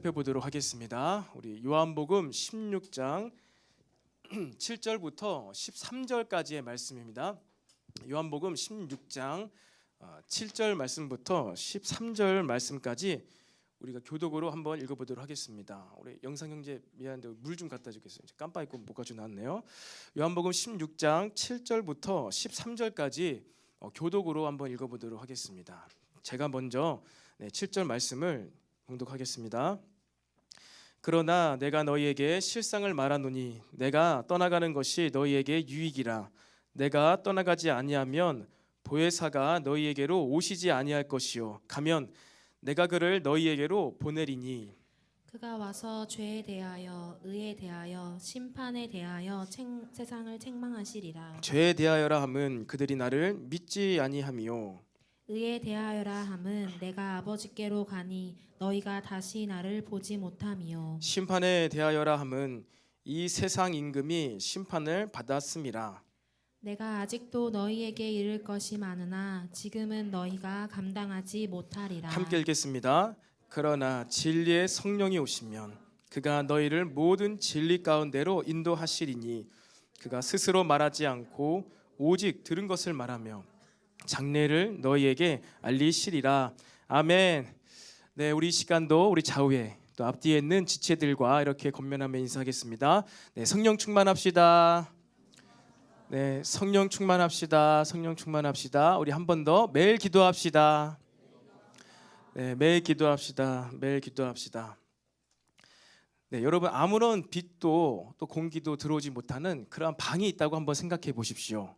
살펴보도록 하겠습니다. 우리 요한복음 16장 7절부터 13절까지의 말씀입니다. 요한복음 16장 7절 말씀부터 13절 말씀까지 우리가 교독으로 한번 읽어보도록 하겠습니다. 우리 영상 형제 미안한데 물 좀 갖다 주겠어요. 깜빡 잊고 못 가져 나왔네요. 요한복음 16장 7절부터 13절까지 교독으로 한번 읽어보도록 하겠습니다. 제가 먼저 7절 말씀을 봉독하겠습니다. 그러나 내가 너희에게 실상을 말하노니 내가 떠나가는 것이 너희에게 유익이라. 내가 떠나가지 아니하면 보혜사가 너희에게로 오시지 아니할 것이요 가면 내가 그를 너희에게로 보내리니 그가 와서 죄에 대하여 의에 대하여 심판에 대하여 세상을 책망하시리라. 죄에 대하여라 함은 그들이 나를 믿지 아니함이요 의에 대하여라 함은 내가 아버지께로 가니 너희가 다시 나를 보지 못함이요 심판에 대하여라 함은 이 세상 임금이 심판을 받았음이라. 내가 아직도 너희에게 이를 것이 많으나 지금은 너희가 감당하지 못하리라. 함께 읽겠습니다. 그러나 진리의 성령이 오시면 그가 너희를 모든 진리 가운데로 인도하시리니 그가 스스로 말하지 않고 오직 들은 것을 말하며 장래를 너희에게 알리시리라. 아멘. 네, 우리 시간도 우리 좌우에 또 앞뒤에 있는 지체들과 이렇게 권면하며 인사하겠습니다. 네, 성령 충만합시다. 네, 성령 충만합시다. 성령 충만합시다. 우리 한 번 더 매일 기도합시다. 네, 매일 기도합시다. 매일 기도합시다. 네, 여러분 아무런 빛도 또 공기도 들어오지 못하는 그러한 방이 있다고 한번 생각해 보십시오.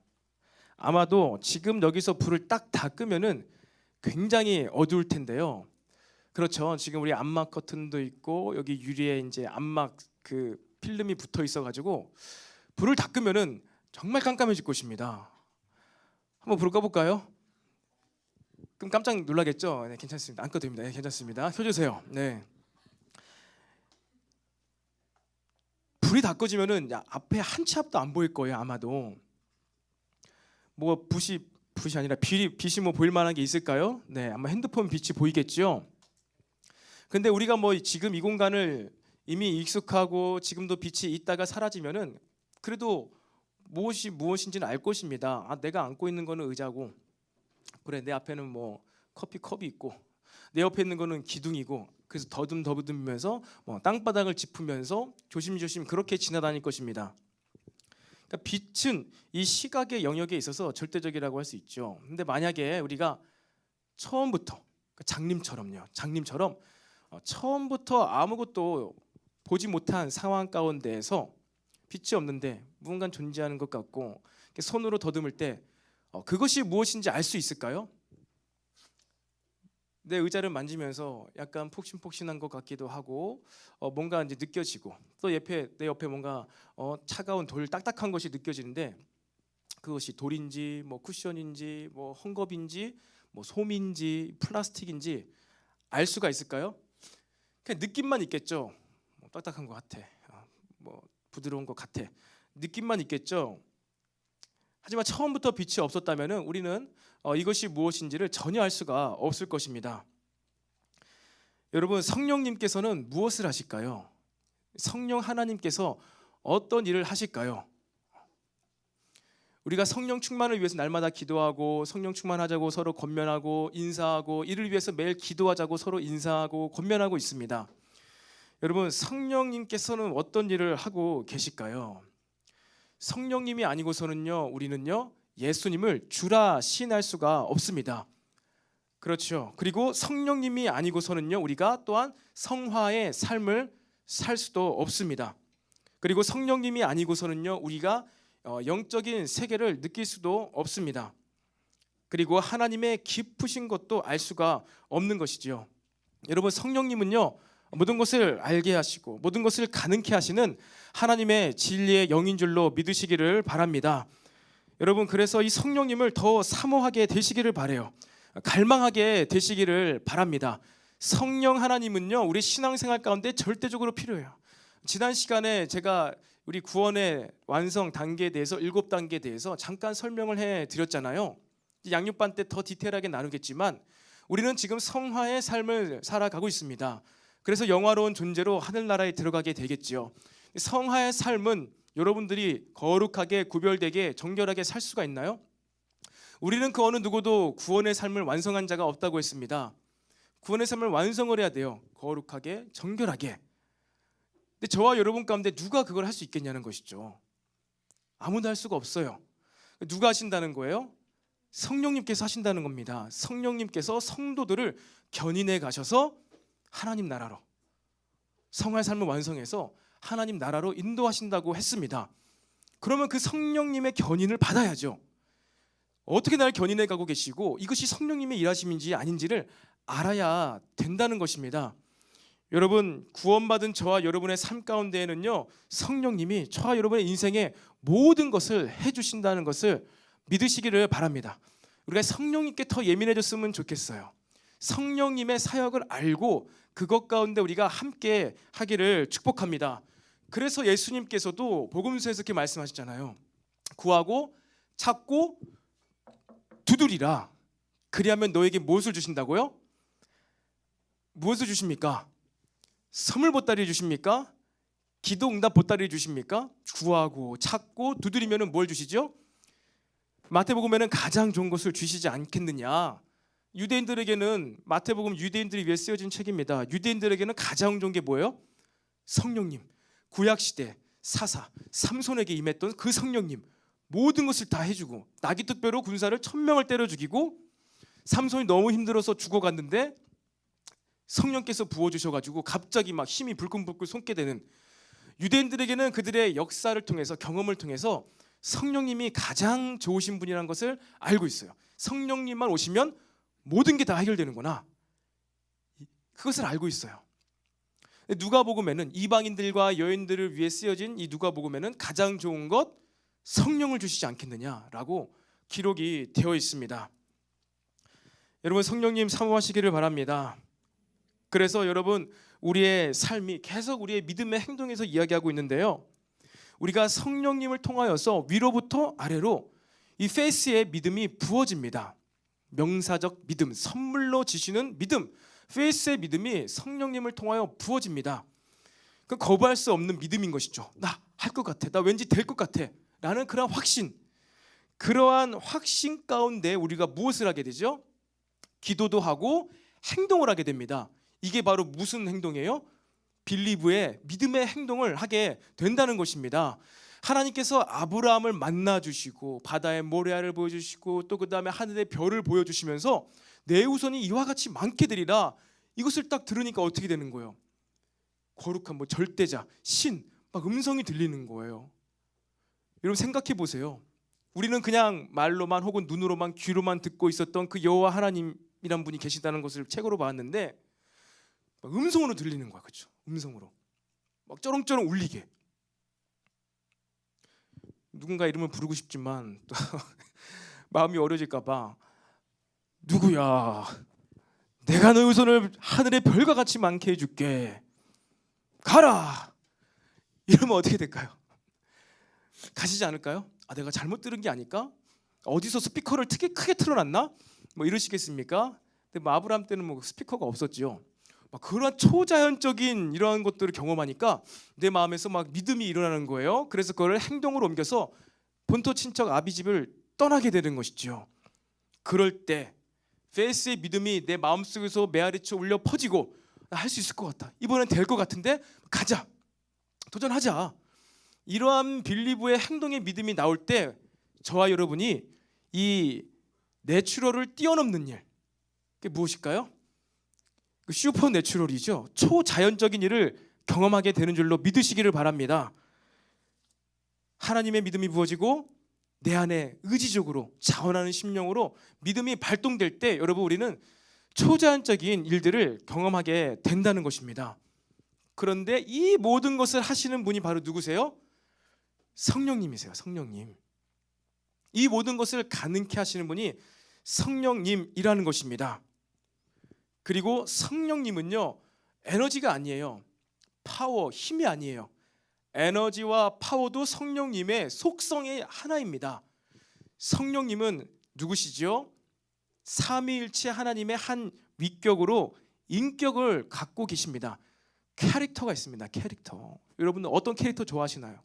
아마도 지금 여기서 불을 딱 다 끄면은 굉장히 어두울 텐데요. 그렇죠. 지금 우리 암막 커튼도 있고 여기 유리에 이제 암막 그 필름이 붙어 있어가지고 불을 다 끄면은 정말 깜깜해질 것입니다. 한번 불을 꺼볼까요? 그럼 깜짝 놀라겠죠? 네, 괜찮습니다. 안 꺼도 됩니다. 네, 괜찮습니다. 켜주세요. 네. 불이 다 꺼지면은 앞에 한 치 앞도 안 보일 거예요. 아마도. 뭐 빛이 아니라 빛이 뭐 보일 만한 게 있을까요? 네, 아마 핸드폰 빛이 보이겠죠. 근데 우리가 뭐 지금 이 공간을 이미 익숙하고 지금도 빛이 있다가 사라지면은 그래도 무엇이 무엇인지는 알 것입니다. 내가 안고 있는 거는 의자고, 그래 내 앞에는 뭐 커피컵이 있고, 내 옆에 있는 거는 기둥이고, 그래서 더듬더듬면서 땅바닥을 짚으면서 조심조심 그렇게 지나다닐 것입니다. 그러니까 빛은 이 시각의 영역에 있어서 절대적이라고 할 수 있죠. 근데 만약에 우리가 처음부터 장님처럼요, 장님처럼 처음부터 아무것도 보지 못한 상황 가운데에서 빛이 없는데 무언가 존재하는 것 같고 손으로 더듬을 때 그것이 무엇인지 알 수 있을까요? 내 의자를 만지면서 약간 폭신폭신한 것 같기도 하고 뭔가 이제 느껴지고 또 내 옆에 뭔가 차가운 돌 딱딱한 것이 느껴지는데 그것이 돌인지 뭐 쿠션인지 뭐 헝겊인지 뭐 솜인지 플라스틱인지 알 수가 있을까요? 그냥 느낌만 있겠죠. 딱딱한 것 같아. 뭐 부드러운 것 같아. 느낌만 있겠죠. 하지만 처음부터 빛이 없었다면은 우리는 이것이 무엇인지를 전혀 알 수가 없을 것입니다. 여러분, 성령님께서는 무엇을 하실까요? 성령 하나님께서 어떤 일을 하실까요? 우리가 성령 충만을 위해서 날마다 기도하고 성령 충만하자고 서로 권면하고 인사하고 이를 위해서 매일 기도하자고 서로 인사하고 권면하고 있습니다. 여러분, 성령님께서는 어떤 일을 하고 계실까요? 성령님이 아니고서는요, 우리는요 예수님을 주라 시인할 수가 없습니다. 그렇죠. 그리고 성령님이 아니고서는요 우리가 또한 성화의 삶을 살 수도 없습니다. 그리고 성령님이 아니고서는요 우리가 영적인 세계를 느낄 수도 없습니다. 그리고 하나님의 깊으신 것도 알 수가 없는 것이지요. 여러분, 성령님은요 모든 것을 알게 하시고 모든 것을 가능케 하시는 하나님의 진리의 영인 줄로 믿으시기를 바랍니다. 여러분, 그래서 이 성령님을 더 사모하게 되시기를 바라요. 갈망하게 되시기를 바랍니다. 성령 하나님은요 우리 신앙생활 가운데 절대적으로 필요해요. 지난 시간에 제가 우리 구원의 완성 단계에 대해서 7단계에 대해서 잠깐 설명을 해드렸잖아요. 양육반 때 더 디테일하게 나누겠지만 우리는 지금 성화의 삶을 살아가고 있습니다. 그래서 영화로운 존재로 하늘나라에 들어가게 되겠지요. 성화의 삶은 여러분들이 거룩하게 구별되게 정결하게 살 수가 있나요? 우리는 그 어느 누구도 구원의 삶을 완성한 자가 없다고 했습니다. 구원의 삶을 완성을 해야 돼요. 거룩하게 정결하게. 근데 저와 여러분 가운데 누가 그걸 할 수 있겠냐는 것이죠. 아무도 할 수가 없어요. 누가 하신다는 거예요? 성령님께서 하신다는 겁니다. 성령님께서 성도들을 견인해 가셔서 하나님 나라로, 성화의 삶을 완성해서 하나님 나라로 인도하신다고 했습니다. 그러면 그 성령님의 견인을 받아야죠. 어떻게 날 견인해 가고 계시고 이것이 성령님의 일하심인지 아닌지를 알아야 된다는 것입니다. 여러분, 구원받은 저와 여러분의 삶 가운데에는요, 성령님이 저와 여러분의 인생의 모든 것을 해주신다는 것을 믿으시기를 바랍니다. 우리가 성령님께 더 예민해졌으면 좋겠어요. 성령님의 사역을 알고 그것 가운데 우리가 함께 하기를 축복합니다. 그래서 예수님께서도 복음서에서 이렇게 말씀하셨잖아요. 구하고 찾고 두드리라. 그리하면 너에게 무엇을 주신다고요? 무엇을 주십니까? 선물 보따리 주십니까? 기도 응답 보따리 주십니까? 구하고 찾고 두드리면 뭘 주시죠? 마태복음에는 가장 좋은 것을 주시지 않겠느냐. 유대인들에게는, 마태복음 유대인들이 위해 쓰여진 책입니다. 유대인들에게는 가장 좋은 게 뭐예요? 성령님. 구약시대 사사 삼손에게 임했던 그 성령님, 모든 것을 다 해주고 나귀특별로 군사를 1000명을 때려 죽이고 삼손이 너무 힘들어서 죽어갔는데 성령께서 부어주셔가지고 갑자기 막 힘이 불끈불끈 솟게 되는, 유대인들에게는 그들의 역사를 통해서, 경험을 통해서 성령님이 가장 좋으신 분이라는 것을 알고 있어요. 성령님만 오시면 모든 게 다 해결되는구나, 그것을 알고 있어요. 누가복음에는 이방인들과 여인들을 위해 쓰여진 이 누가복음에는 가장 좋은 것, 성령을 주시지 않겠느냐라고 기록이 되어 있습니다. 여러분, 성령님 사모하시기를 바랍니다. 그래서 여러분, 우리의 삶이 계속 우리의 믿음의 행동에서 이야기하고 있는데요, 우리가 성령님을 통하여서 위로부터 아래로 이 페이스의 믿음이 부어집니다. 명사적 믿음, 선물로 주시는 믿음, 페이스의 믿음이 성령님을 통하여 부어집니다. 그 거부할 수 없는 믿음인 것이죠. 나 할 것 같아, 나 왠지 될 것 같아 라는 그런 확신, 그러한 확신 가운데 우리가 무엇을 하게 되죠? 기도도 하고 행동을 하게 됩니다. 이게 바로 무슨 행동이에요? 빌리브의 믿음의 행동을 하게 된다는 것입니다. 하나님께서 아브라함을 만나주시고 바다의 모래알을 보여주시고 또 그 다음에 하늘의 별을 보여주시면서 내 후손이 이와 같이 많게 되리라, 이것을 딱 들으니까 어떻게 되는 거예요? 거룩한 절대자, 신, 막 음성이 들리는 거예요. 여러분 생각해 보세요. 우리는 그냥 말로만 혹은 눈으로만 귀로만 듣고 있었던 그 여호와 하나님이란 분이 계시다는 것을 책으로 봤는데 막 음성으로 들리는 거야, 그렇죠? 음성으로 막 쩌렁쩌렁 울리게. 누군가 이름을 부르고 싶지만 또 마음이 어려질까봐, 누구야? 내가 너의 후손을 하늘의 별과 같이 많게 해줄게. 가라. 이러면 어떻게 될까요? 가시지 않을까요? 아, 내가 잘못 들은 게 아닐까? 어디서 스피커를 크게 틀어놨나? 이러시겠습니까? 근데 아브라함 때는 스피커가 없었지요. 막 그런 초자연적인 이러한 것들을 경험하니까 내 마음에서 막 믿음이 일어나는 거예요. 그래서 그걸 행동으로 옮겨서 본토 친척 아비 집을 떠나게 되는 것이죠. 그럴 때 페이스의 믿음이 내 마음속에서 메아리쳐 울려 퍼지고, 할 수 있을 것 같다, 이번엔 될 것 같은데 가자, 도전하자, 이러한 빌리브의 행동의 믿음이 나올 때 저와 여러분이 이 내추럴을 뛰어넘는 일, 그게 무엇일까요? 슈퍼 내추럴이죠. 초자연적인 일을 경험하게 되는 줄로 믿으시기를 바랍니다. 하나님의 믿음이 부어지고 내 안에 의지적으로 자원하는 심령으로 믿음이 발동될 때 여러분, 우리는 초자연적인 일들을 경험하게 된다는 것입니다. 그런데 이 모든 것을 하시는 분이 바로 누구세요? 성령님이세요. 성령님. 이 모든 것을 가능케 하시는 분이 성령님이라는 것입니다. 그리고 성령님은요, 에너지가 아니에요. 파워, 힘이 아니에요. 에너지와 파워도 성령님의 속성의 하나입니다. 성령님은 누구시죠? 삼위일체 하나님의 한 위격으로 인격을 갖고 계십니다. 캐릭터가 있습니다. 캐릭터. 여러분들 어떤 캐릭터 좋아하시나요?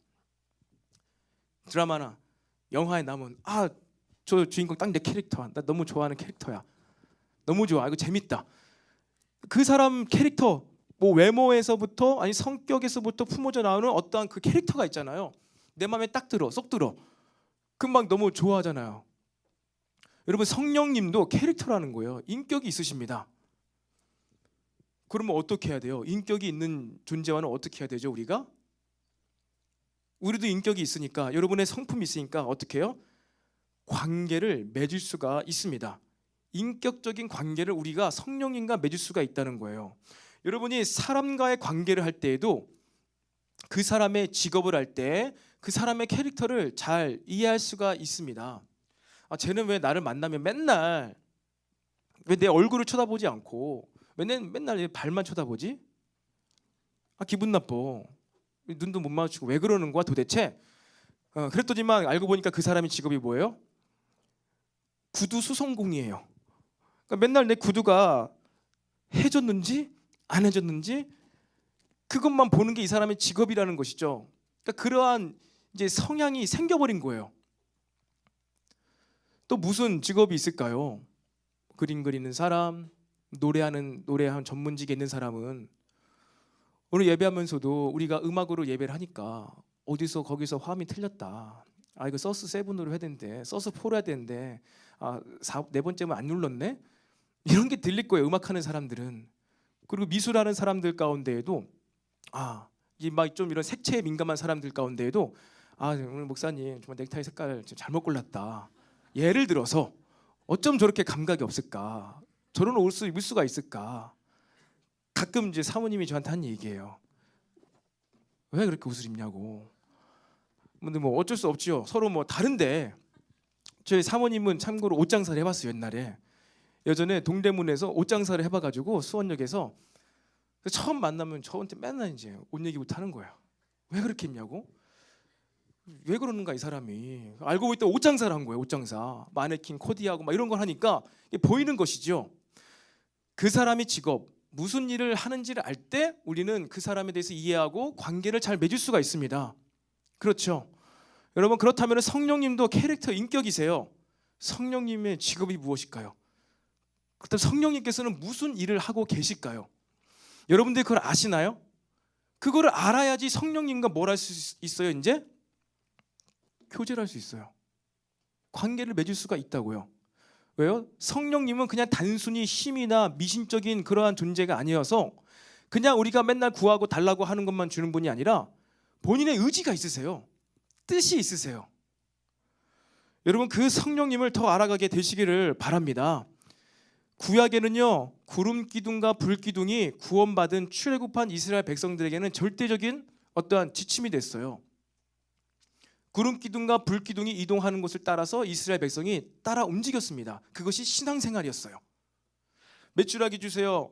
드라마나 영화에 나오면 저 주인공 딱 내 캐릭터야. 나 너무 좋아하는 캐릭터야. 너무 좋아. 이거 재밌다. 그 사람 캐릭터, 뭐 외모에서부터 아니 성격에서부터 품어져 나오는 어떠한 그 캐릭터가 있잖아요. 내 마음에 딱 들어, 쏙 들어. 금방 너무 좋아하잖아요. 여러분 성령님도 캐릭터라는 거예요. 인격이 있으십니다. 그러면 어떻게 해야 돼요? 인격이 있는 존재와는 어떻게 해야 되죠? 우리도 인격이 있으니까, 여러분의 성품이 있으니까 어떻게 해요? 관계를 맺을 수가 있습니다. 인격적인 관계를 우리가 성령님과 맺을 수가 있다는 거예요. 여러분이 사람과의 관계를 할 때에도 그 사람의 직업을 할 때 그 사람의 캐릭터를 잘 이해할 수가 있습니다. 쟤는 왜 나를 만나면 맨날 왜 내 얼굴을 쳐다보지 않고 맨날 내 발만 쳐다보지? 기분 나빠. 눈도 못 마주치고 왜 그러는 거야 도대체? 그랬더니만 알고 보니까 그 사람의 직업이 뭐예요? 구두 수송공이에요. 그러니까 맨날 내 구두가 해졌는지 안 해졌는지 그것만 보는 게 이 사람의 직업이라는 것이죠. 그러니까 그러한 이제 성향이 생겨버린 거예요. 또 무슨 직업이 있을까요? 그림 그리는 사람, 노래하는 전문직에 있는 사람은 오늘 예배하면서도 우리가 음악으로 예배를 하니까 어디서 거기서 화음이 틀렸다. 이거 서스 7으로 해야 되는데 서스 4로 해야 되는데 네 번째면 안 눌렀네? 이런 게 들릴 거예요. 음악하는 사람들은. 그리고 미술하는 사람들 가운데에도 막 좀 이런 색채에 민감한 사람들 가운데에도 오늘 목사님 정말 넥타이 색깔 잘못 골랐다. 예를 들어서 어쩜 저렇게 감각이 없을까? 저런 옷을 입을 수가 있을까? 가끔 이제 사모님이 저한테 한 얘기예요. 왜 그렇게 옷을 입냐고. 근데 뭐 어쩔 수 없지요. 서로 뭐 다른데 저희 사모님은 참고로 옷장사를 해봤어요. 옛날에 예전에 동대문에서 옷장사를 해봐가지고 수원역에서 처음 만나면 저한테 맨날 이제 옷 얘기부터 하는 거예요. 왜 그렇게 입냐고? 왜 그러는가 이 사람이. 알고 보니까 옷장사를 한 거예요. 옷장사. 마네킹 코디하고 막 이런 걸 하니까 이게 보이는 것이죠. 그 사람의 직업, 무슨 일을 하는지를 알 때 우리는 그 사람에 대해서 이해하고 관계를 잘 맺을 수가 있습니다. 그렇죠? 여러분 그렇다면 성령님도 캐릭터 인격이세요. 성령님의 직업이 무엇일까요? 그렇다면 성령님께서는 무슨 일을 하고 계실까요? 여러분들 그걸 아시나요? 그거를 알아야지 성령님과 뭘 할 수 있어요. 이제 교제를 할 수 있어요. 관계를 맺을 수가 있다고요. 왜요? 성령님은 그냥 단순히 힘이나 미신적인 그러한 존재가 아니어서 그냥 우리가 맨날 구하고 달라고 하는 것만 주는 분이 아니라 본인의 의지가 있으세요. 뜻이 있으세요. 여러분 그 성령님을 더 알아가게 되시기를 바랍니다. 구약에는요 구름 기둥과 불 기둥이 구원받은 출애굽한 이스라엘 백성들에게는 절대적인 어떠한 지침이 됐어요. 구름 기둥과 불 기둥이 이동하는 곳을 따라서 이스라엘 백성이 따라 움직였습니다. 그것이 신앙생활이었어요. 메추라기 주세요,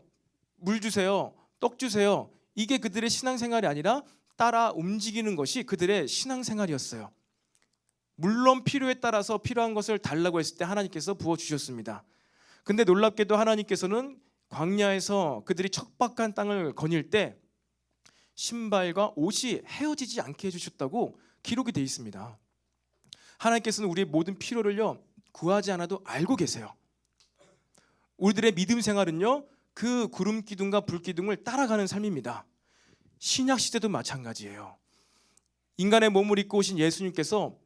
물 주세요, 떡 주세요. 이게 그들의 신앙생활이 아니라 따라 움직이는 것이 그들의 신앙생활이었어요. 물론 필요에 따라서 필요한 것을 달라고 했을 때 하나님께서 부어주셨습니다. 근데 놀랍게도 하나님께서는 광야에서 그들이 척박한 땅을 거닐 때 신발과 옷이 헤어지지 않게 해주셨다고 기록이 되어 있습니다. 하나님께서는 우리의 모든 필요를요 구하지 않아도 알고 계세요. 우리들의 믿음 생활은요 그 구름 기둥과 불 기둥을 따라가는 삶입니다. 신약 시대도 마찬가지예요. 인간의 몸을 입고 오신 예수님께서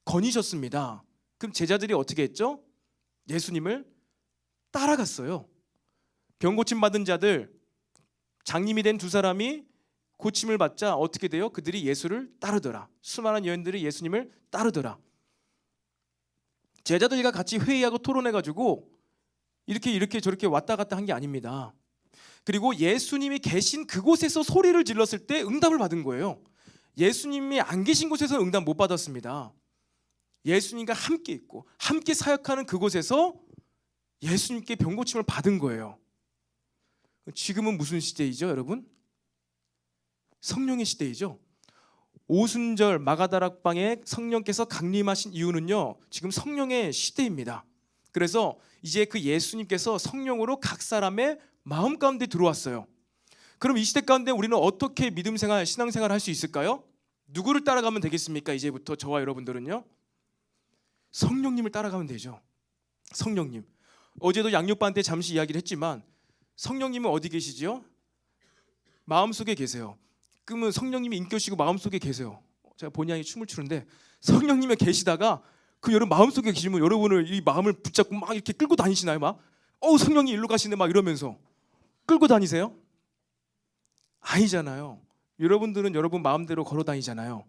거니셨습니다. 그럼 제자들이 어떻게 했죠? 예수님을 따라갔어요. 병 고침 받은 자들, 장님이 된 두 사람이 고침을 받자 어떻게 돼요? 그들이 예수를 따르더라. 수많은 여인들이 예수님을 따르더라. 제자들과 같이 회의하고 토론해가지고 이렇게 저렇게 왔다 갔다 한 게 아닙니다. 그리고 예수님이 계신 그곳에서 소리를 질렀을 때 응답을 받은 거예요. 예수님이 안 계신 곳에서 응답 못 받았습니다. 예수님과 함께 있고 함께 사역하는 그곳에서 예수님께 병고침을 받은 거예요. 지금은 무슨 시대이죠, 여러분? 성령의 시대이죠. 오순절 마가다락방에 성령께서 강림하신 이유는요, 지금 성령의 시대입니다. 그래서 이제 그 예수님께서 성령으로 각 사람의 마음 가운데 들어왔어요. 그럼 이 시대 가운데 우리는 어떻게 믿음 생활, 신앙 생활을 할 수 있을까요? 누구를 따라가면 되겠습니까? 이제부터 저와 여러분들은요. 성령님을 따라가면 되죠. 성령님. 어제도 양육반 때 잠시 이야기를 했지만 성령님은 어디 계시지요? 마음속에 계세요. 그러면 성령님이 인격이시고 마음속에 계세요. 제가 본의 아니게 춤을 추는데 성령님이 계시다가 그 여러분 마음속에 계시면 여러분을 이 마음을 붙잡고 막 이렇게 끌고 다니시나요? 막 성령님 일로 가시네 막 이러면서 끌고 다니세요? 아니잖아요. 여러분들은 여러분 마음대로 걸어 다니잖아요.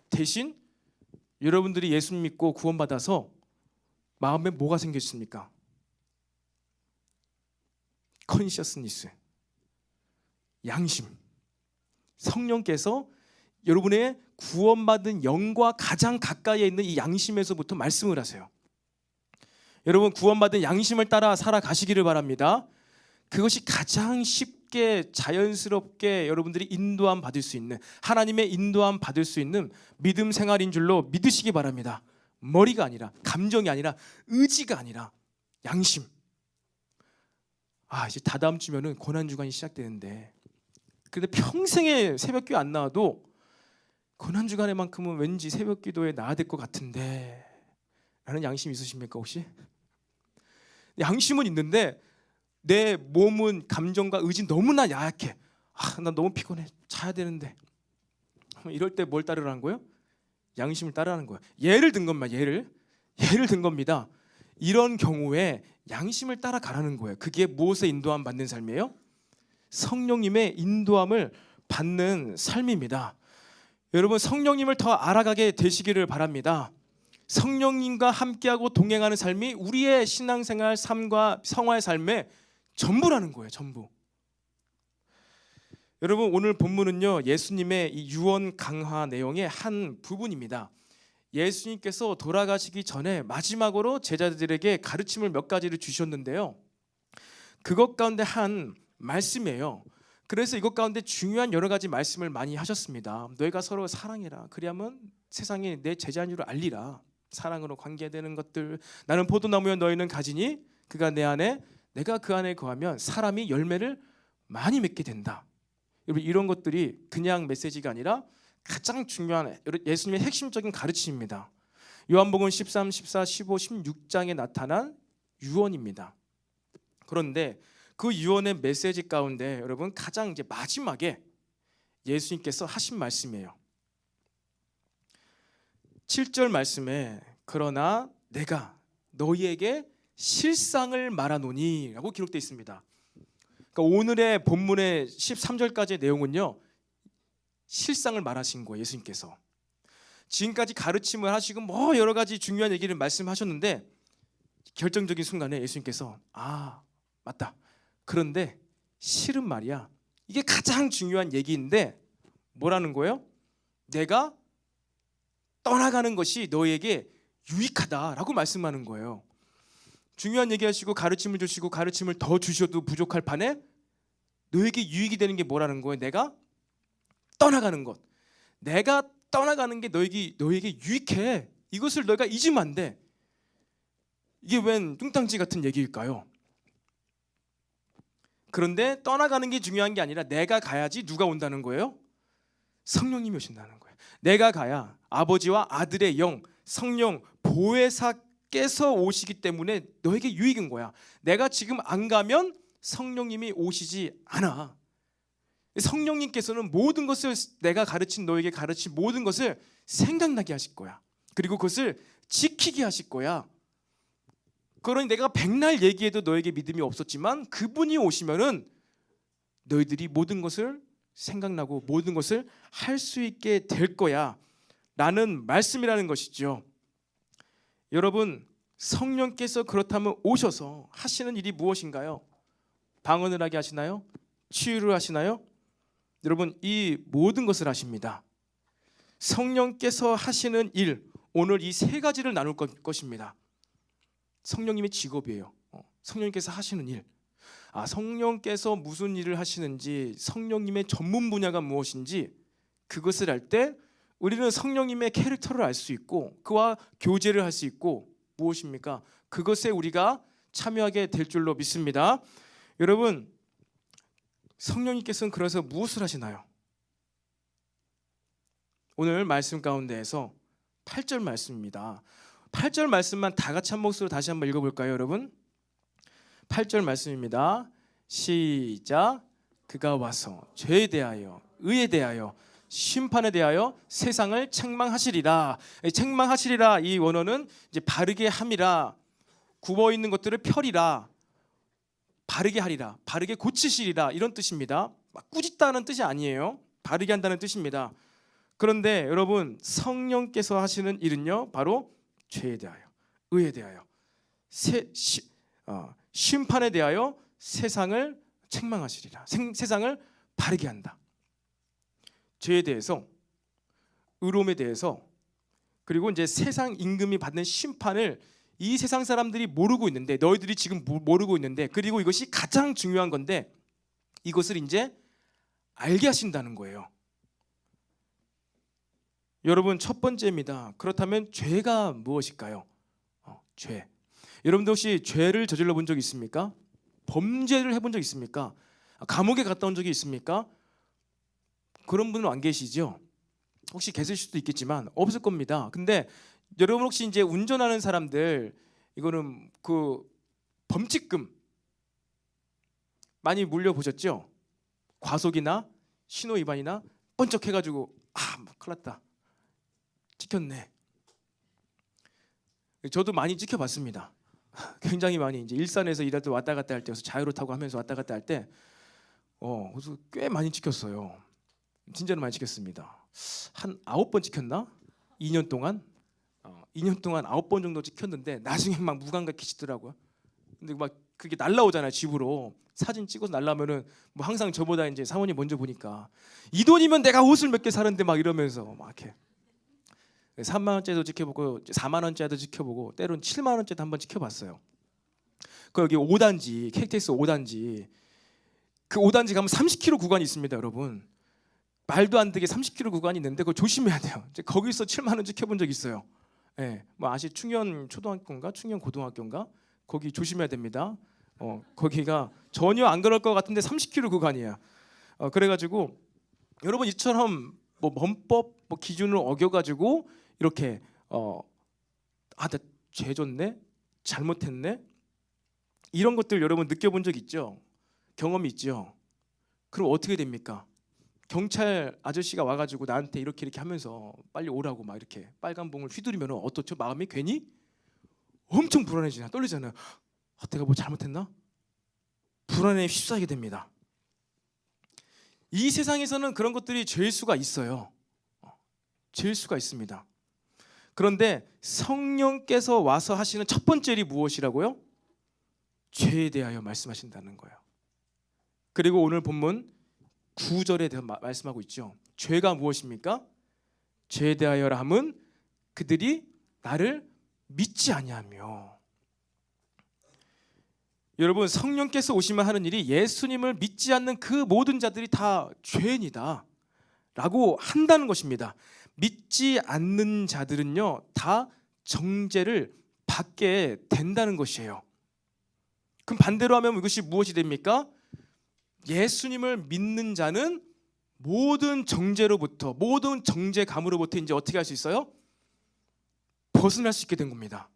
대신 여러분들이 예수 믿고 구원받아서 마음에 뭐가 생겼습니까? 컨시어스니스, 양심. 성령께서 여러분의 구원받은 영과 가장 가까이에 있는 이 양심에서부터 말씀을 하세요. 여러분 구원받은 양심을 따라 살아가시기를 바랍니다. 그것이 가장 쉽게 자연스럽게 여러분들이 인도함 받을 수 있는, 하나님의 인도함 받을 수 있는 믿음 생활인 줄로 믿으시기 바랍니다. 머리가 아니라, 감정이 아니라, 의지가 아니라 양심. 이제 다다음 주면은 고난주간이 시작되는데, 근데 평생에 새벽기도 안 나와도 고난주간에만큼은 왠지 새벽기도에 나와야 될 것 같은데 라는 양심 있으십니까 혹시? 양심은 있는데 내 몸은, 감정과 의지는 너무나 야약해. 나 너무 피곤해, 자야 되는데. 이럴 때 뭘 따르라는 거예요? 양심을 따르라는 거예요. 예를 든 겁니다. 예를 든 겁니다. 이런 경우에 양심을 따라가라는 거예요. 그게 무엇에 인도함 받는 삶이에요? 성령님의 인도함을 받는 삶입니다. 여러분 성령님을 더 알아가게 되시기를 바랍니다. 성령님과 함께하고 동행하는 삶이 우리의 신앙생활, 삶과 성화의 삶의 전부라는 거예요. 전부. 여러분 오늘 본문은요, 예수님의 이 유언 강화 내용의 한 부분입니다. 예수님께서 돌아가시기 전에 마지막으로 제자들에게 가르침을 몇 가지를 주셨는데요, 그것 가운데 한 말씀이에요. 그래서 이것 가운데 중요한 여러 가지 말씀을 많이 하셨습니다. 너희가 서로 사랑해라. 그리하면 세상에 내 제자인 줄 알리라. 사랑으로 관계되는 것들. 나는 포도나무여 너희는 가지니 그가 내 안에 내가 그 안에 거하면 사람이 열매를 많이 맺게 된다. 여러분 이런 것들이 그냥 메시지가 아니라 가장 중요한 예수님의 핵심적인 가르침입니다. 요한복음 13, 14, 15, 16장에 나타난 유언입니다. 그런데 그 유언의 메시지 가운데 여러분 가장 이제 마지막에 예수님께서 하신 말씀이에요. 7절 말씀에 그러나 내가 너희에게 실상을 말하노니 라고 기록되어 있습니다. 그러니까 오늘의 본문의 13절까지의 내용은요, 실상을 말하신 거예요. 예수님께서 지금까지 가르침을 하시고 뭐 여러 가지 중요한 얘기를 말씀하셨는데 결정적인 순간에 예수님께서 맞다. 그런데 실은 말이야, 이게 가장 중요한 얘기인데 뭐라는 거예요? 내가 떠나가는 것이 너에게 유익하다라고 말씀하는 거예요. 중요한 얘기하시고 가르침을 주시고 가르침을 더 주셔도 부족할 판에 너에게 유익이 되는 게 뭐라는 거예요? 내가 떠나가는 것. 내가 떠나가는 게 너에게 유익해. 이것을 너희가 잊으면 안 돼. 이게 웬 뚱땅지 같은 얘기일까요? 그런데 떠나가는 게 중요한 게 아니라 내가 가야지 누가 온다는 거예요? 성령님이 오신다는 거예요. 내가 가야 아버지와 아들의 영, 성령, 보혜사께서 오시기 때문에 너에게 유익인 거야. 내가 지금 안 가면 성령님이 오시지 않아. 성령님께서는 모든 것을, 내가 가르친 너에게 가르친 모든 것을 생각나게 하실 거야. 그리고 그것을 지키게 하실 거야. 그러니 내가 백날 얘기해도 너에게 믿음이 없었지만 그분이 오시면은 너희들이 모든 것을 생각나고 모든 것을 할 수 있게 될 거야 라는 말씀이라는 것이죠. 여러분 성령께서 그렇다면 오셔서 하시는 일이 무엇인가요? 방언을 하게 하시나요? 치유를 하시나요? 여러분 이 모든 것을 하십니다. 성령께서 하시는 일, 오늘 이 세 가지를 나눌 것입니다. 성령님의 직업이에요. 성령님께서 하시는 일. 성령께서 무슨 일을 하시는지, 성령님의 전문 분야가 무엇인지 그것을 알 때 우리는 성령님의 캐릭터를 알 수 있고 그와 교제를 할 수 있고 무엇입니까? 그것에 우리가 참여하게 될 줄로 믿습니다. 여러분 성령님께서는 그래서 무엇을 하시나요? 오늘 말씀 가운데에서 8절 말씀입니다. 8절 말씀만 다 같이 한 목소리로 다시 한번 읽어볼까요, 여러분? 8절 말씀입니다. 시작. 그가 와서 죄에 대하여, 의에 대하여, 심판에 대하여 세상을 책망하시리라. 책망하시리라, 이 원어는 이제 바르게 함이라, 굽어 있는 것들을 펴리라, 바르게 하리라, 바르게 고치시리라, 이런 뜻입니다. 막 꾸짖다는 뜻이 아니에요. 바르게 한다는 뜻입니다. 그런데 여러분, 성령께서 하시는 일은요, 바로 죄에 대하여, 의에 대하여, 심판에 대하여 세상을 책망하시리라. 세상을 바르게 한다. 죄에 대해서, 의로움에 대해서, 그리고 이제 세상 임금이 받는 심판을 이 세상 사람들이 모르고 있는데, 너희들이 지금 모르고 있는데, 그리고 이것이 가장 중요한 건데, 이것을 이제 알게 하신다는 거예요. 여러분, 첫 번째입니다. 그렇다면 죄가 무엇일까요? 죄. 여러분들 혹시 죄를 저질러 본 적 있습니까? 범죄를 해본 적 있습니까? 감옥에 갔다 온 적이 있습니까? 그런 분은 안 계시죠? 혹시 계실 수도 있겠지만 없을 겁니다. 근데 여러분 혹시 이제 운전하는 사람들, 이거는 그 범칙금 많이 물려보셨죠? 과속이나 신호 위반이나 번쩍해가지고 큰일 났다, 찍혔네. 저도 많이 찍혀봤습니다. 굉장히 많이. 이제 일산에서 일할 때 왔다 갔다 할 때, 자유로 타고 하면서 왔다 갔다 할 때, 그래서 꽤 많이 찍혔어요. 진짜로 많이 찍혔습니다. 한 9번 찍혔나? 2년 동안 9번 정도 찍혔는데, 나중에 막 무감각 키시더라고요. 근데 막 그게 날라오잖아요, 집으로. 사진 찍어서 날라오면은 뭐 항상 저보다 이제 사모님 먼저 보니까, 이 돈이면 내가 옷을 몇 개 사는데 막 이러면서 막 이렇게 3만 원짜리도 지켜보고 4만 원짜리도 지켜보고 때로는 7만 원짜리도 한번 지켜봤어요. 그 여기 5단지, KTX 5단지, 그 5단지 가면 30km 구간이 있습니다, 여러분. 말도 안 되게 30km 구간이 있는데 그거 조심해야 돼요. 거기서 7만 원 지켜본 적 있어요. 예, 뭐 아시 충현 초등학교인가 충현 고등학교인가, 거기 조심해야 됩니다. 거기가 전혀 안 그럴 것 같은데 30km 구간이에요. 그래가지고 여러분, 이처럼 뭐 범법 뭐 기준을 어겨가지고 이렇게 나 죄 졌네, 잘못했네, 이런 것들 여러분 느껴본 적 있죠? 경험이 있죠? 그럼 어떻게 됩니까? 경찰 아저씨가 와가지고 나한테 이렇게 하면서 빨리 오라고 막 이렇게 빨간 봉을 휘두르면 어떻죠? 마음이 괜히 엄청 불안해지나, 떨리잖아요. 내가 뭐 잘못했나? 불안에 휩싸이게 됩니다. 이 세상에서는 그런 것들이 죄일 수가 있어요. 죄일 수가 있습니다. 그런데 성령께서 와서 하시는 첫 번째 일이 무엇이라고요? 죄에 대하여 말씀하신다는 거예요. 그리고 오늘 본문 9절에 대해 말씀하고 있죠. 죄가 무엇입니까? 죄에 대하여라 함은 그들이 나를 믿지 아니하며. 여러분, 성령께서 오시면 하는 일이 예수님을 믿지 않는 그 모든 자들이 다 죄인이다 라고 한다는 것입니다. 믿지 않는 자들은요, 다 정죄를 받게 된다는 것이에요. 그럼 반대로 하면 이것이 무엇이 됩니까? 예수님을 믿는 자는 모든 정죄로부터, 모든 정죄감으로부터 이제 어떻게 할 수 있어요? 벗어날 수 있게 된 겁니다.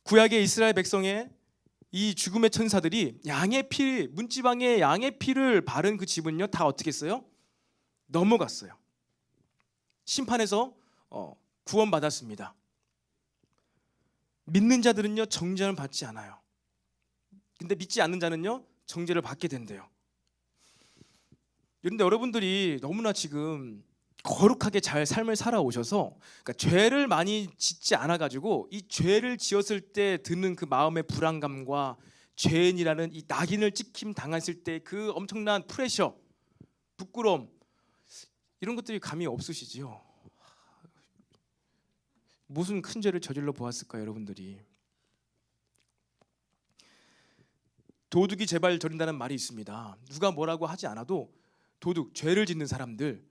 구약의 이스라엘 백성의 이 죽음의 천사들이 양의 피, 문지방에 양의 피를 바른 그 집은요, 다 어떻게 했어요? 넘어갔어요. 심판에서 구원받았습니다. 믿는 자들은요, 정죄를 받지 않아요. 근데 믿지 않는 자는요, 정죄를 받게 된대요. 그런데 여러분들이 너무나 지금 거룩하게 잘 삶을 살아오셔서, 그러니까 죄를 많이 짓지 않아가지고 이 죄를 지었을 때 드는 그 마음의 불안감과 죄인이라는 이 낙인을 찍힘 당했을 때 그 엄청난 프레셔, 부끄러움, 이런 것들이 감이 없으시지요? 무슨 큰 죄를 저질러 보았을까요, 여러분들이? 도둑이 제발 저린다는 말이 있습니다. 누가 뭐라고 하지 않아도 도둑, 죄를 짓는 사람들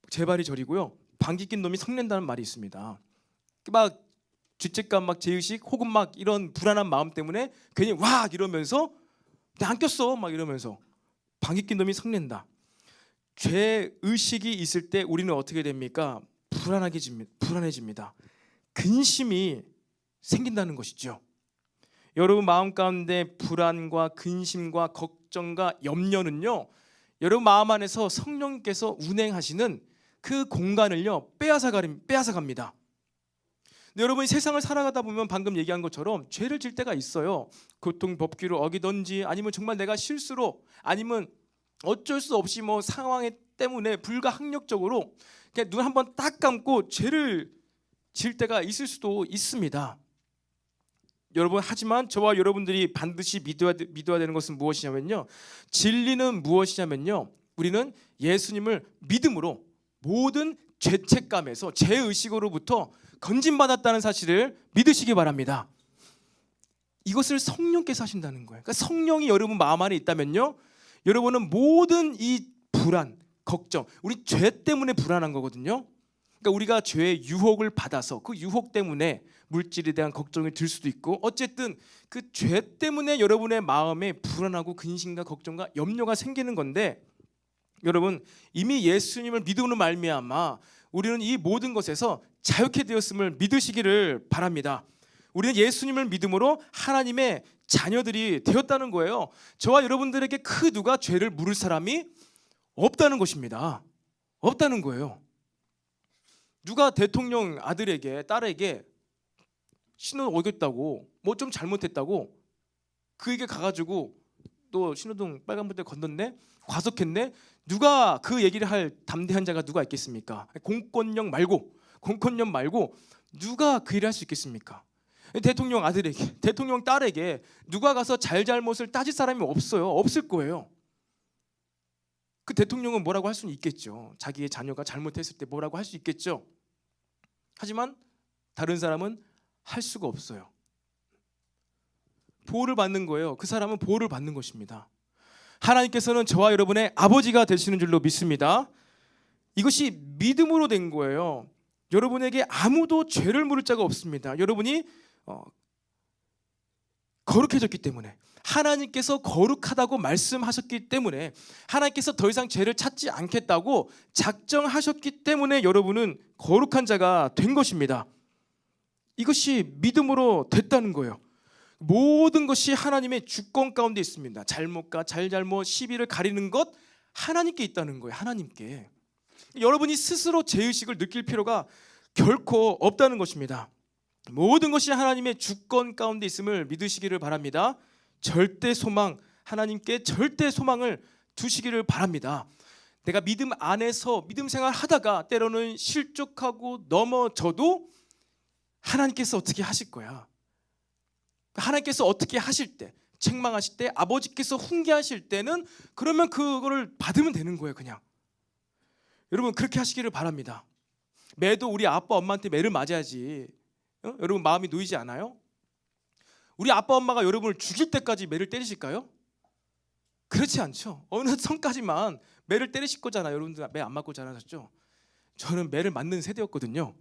제발이 저리고요, 방귀 낀 놈이 성낸다는 말이 있습니다. 막 죄책감, 막 죄의식, 혹은 막 이런 불안한 마음 때문에 괜히 와 이러면서 나 안 꼈어 막 이러면서 방귀 낀 놈이 성낸다. 죄 의식이 있을 때 우리는 어떻게 됩니까? 불안해집니다. 근심이 생긴다는 것이죠. 여러분 마음 가운데 불안과 근심과 걱정과 염려는요, 여러분 마음 안에서 성령께서 운행하시는 그 공간을요 빼앗아갑니다. 근데 여러분이 세상을 살아가다 보면 방금 얘기한 것처럼 죄를 질 때가 있어요. 교통 법규를 어기든지 아니면 정말 내가 실수로 아니면 어쩔 수 없이 뭐 상황 때문에 불가항력적으로 그냥 눈 한번 딱 감고 죄를 질 때가 있을 수도 있습니다. 여러분 하지만 저와 여러분들이 반드시 믿어야 되는 것은 무엇이냐면요, 진리는 무엇이냐면요, 우리는 예수님을 믿음으로 모든 죄책감에서 죄의식으로부터 건진받았다는 사실을 믿으시기 바랍니다. 이것을 성령께서 하신다는 거예요. 그러니까 성령이 여러분 마음 안에 있다면요, 여러분은 모든 이 불안, 걱정, 우리 죄 때문에 불안한 거거든요. 그러니까 우리가 죄의 유혹을 받아서 그 유혹 때문에 물질에 대한 걱정이 들 수도 있고, 어쨌든 그 죄 때문에 여러분의 마음에 불안하고 근심과 걱정과 염려가 생기는 건데, 여러분 이미 예수님을 믿음으로 말미암아 우리는 이 모든 것에서 자유케 되었음을 믿으시기를 바랍니다. 우리는 예수님을 믿음으로 하나님의 자녀들이 되었다는 거예요. 저와 여러분들에게 그 누가 죄를 물을 사람이 없다는 것입니다. 없다는 거예요. 누가 대통령 아들에게 딸에게 신호 어겼다고 뭐 좀 잘못했다고 그에게 가가지고 또 신호등 빨간불 건넜네, 과속했네, 누가 그 얘기를 할 담대한 자가 누가 있겠습니까? 공권력 말고 누가 그 일을 할 수 있겠습니까? 대통령 아들에게, 대통령 딸에게 누가 가서 잘잘못을 따질 사람이 없어요. 없을 거예요. 그 대통령은 뭐라고 할 수는 있겠죠. 자기의 자녀가 잘못했을 때 뭐라고 할 수 있겠죠. 하지만 다른 사람은 할 수가 없어요. 보호를 받는 거예요. 그 사람은 보호를 받는 것입니다. 하나님께서는 저와 여러분의 아버지가 되시는 줄로 믿습니다. 이것이 믿음으로 된 거예요. 여러분에게 아무도 죄를 물을 자가 없습니다. 여러분이 거룩해졌기 때문에, 하나님께서 거룩하다고 말씀하셨기 때문에, 하나님께서 더 이상 죄를 찾지 않겠다고 작정하셨기 때문에 여러분은 거룩한 자가 된 것입니다. 이것이 믿음으로 됐다는 거예요. 모든 것이 하나님의 주권 가운데 있습니다. 잘못과 잘잘못, 시비를 가리는 것 하나님께 있다는 거예요. 하나님께. 여러분이 스스로 죄의식을 느낄 필요가 결코 없다는 것입니다. 모든 것이 하나님의 주권 가운데 있음을 믿으시기를 바랍니다. 절대 소망, 하나님께 절대 소망을 두시기를 바랍니다. 내가 믿음 안에서 믿음 생활 하다가 때로는 실족하고 넘어져도 하나님께서 어떻게 하실 거야. 하나님께서 어떻게 하실 때, 책망하실 때, 아버지께서 훈계하실 때는 그러면 그거를 받으면 되는 거예요. 그냥 여러분 그렇게 하시기를 바랍니다. 매도 우리 아빠 엄마한테 매를 맞아야지 여러분 마음이 놓이지 않아요? 우리 아빠 엄마가 여러분을 죽일 때까지 매를 때리실까요? 그렇지 않죠. 어느 선까지만 매를 때리실 거잖아요. 여러분들 매 안 맞고 자라셨죠? 저는 매를 맞는 세대였거든요.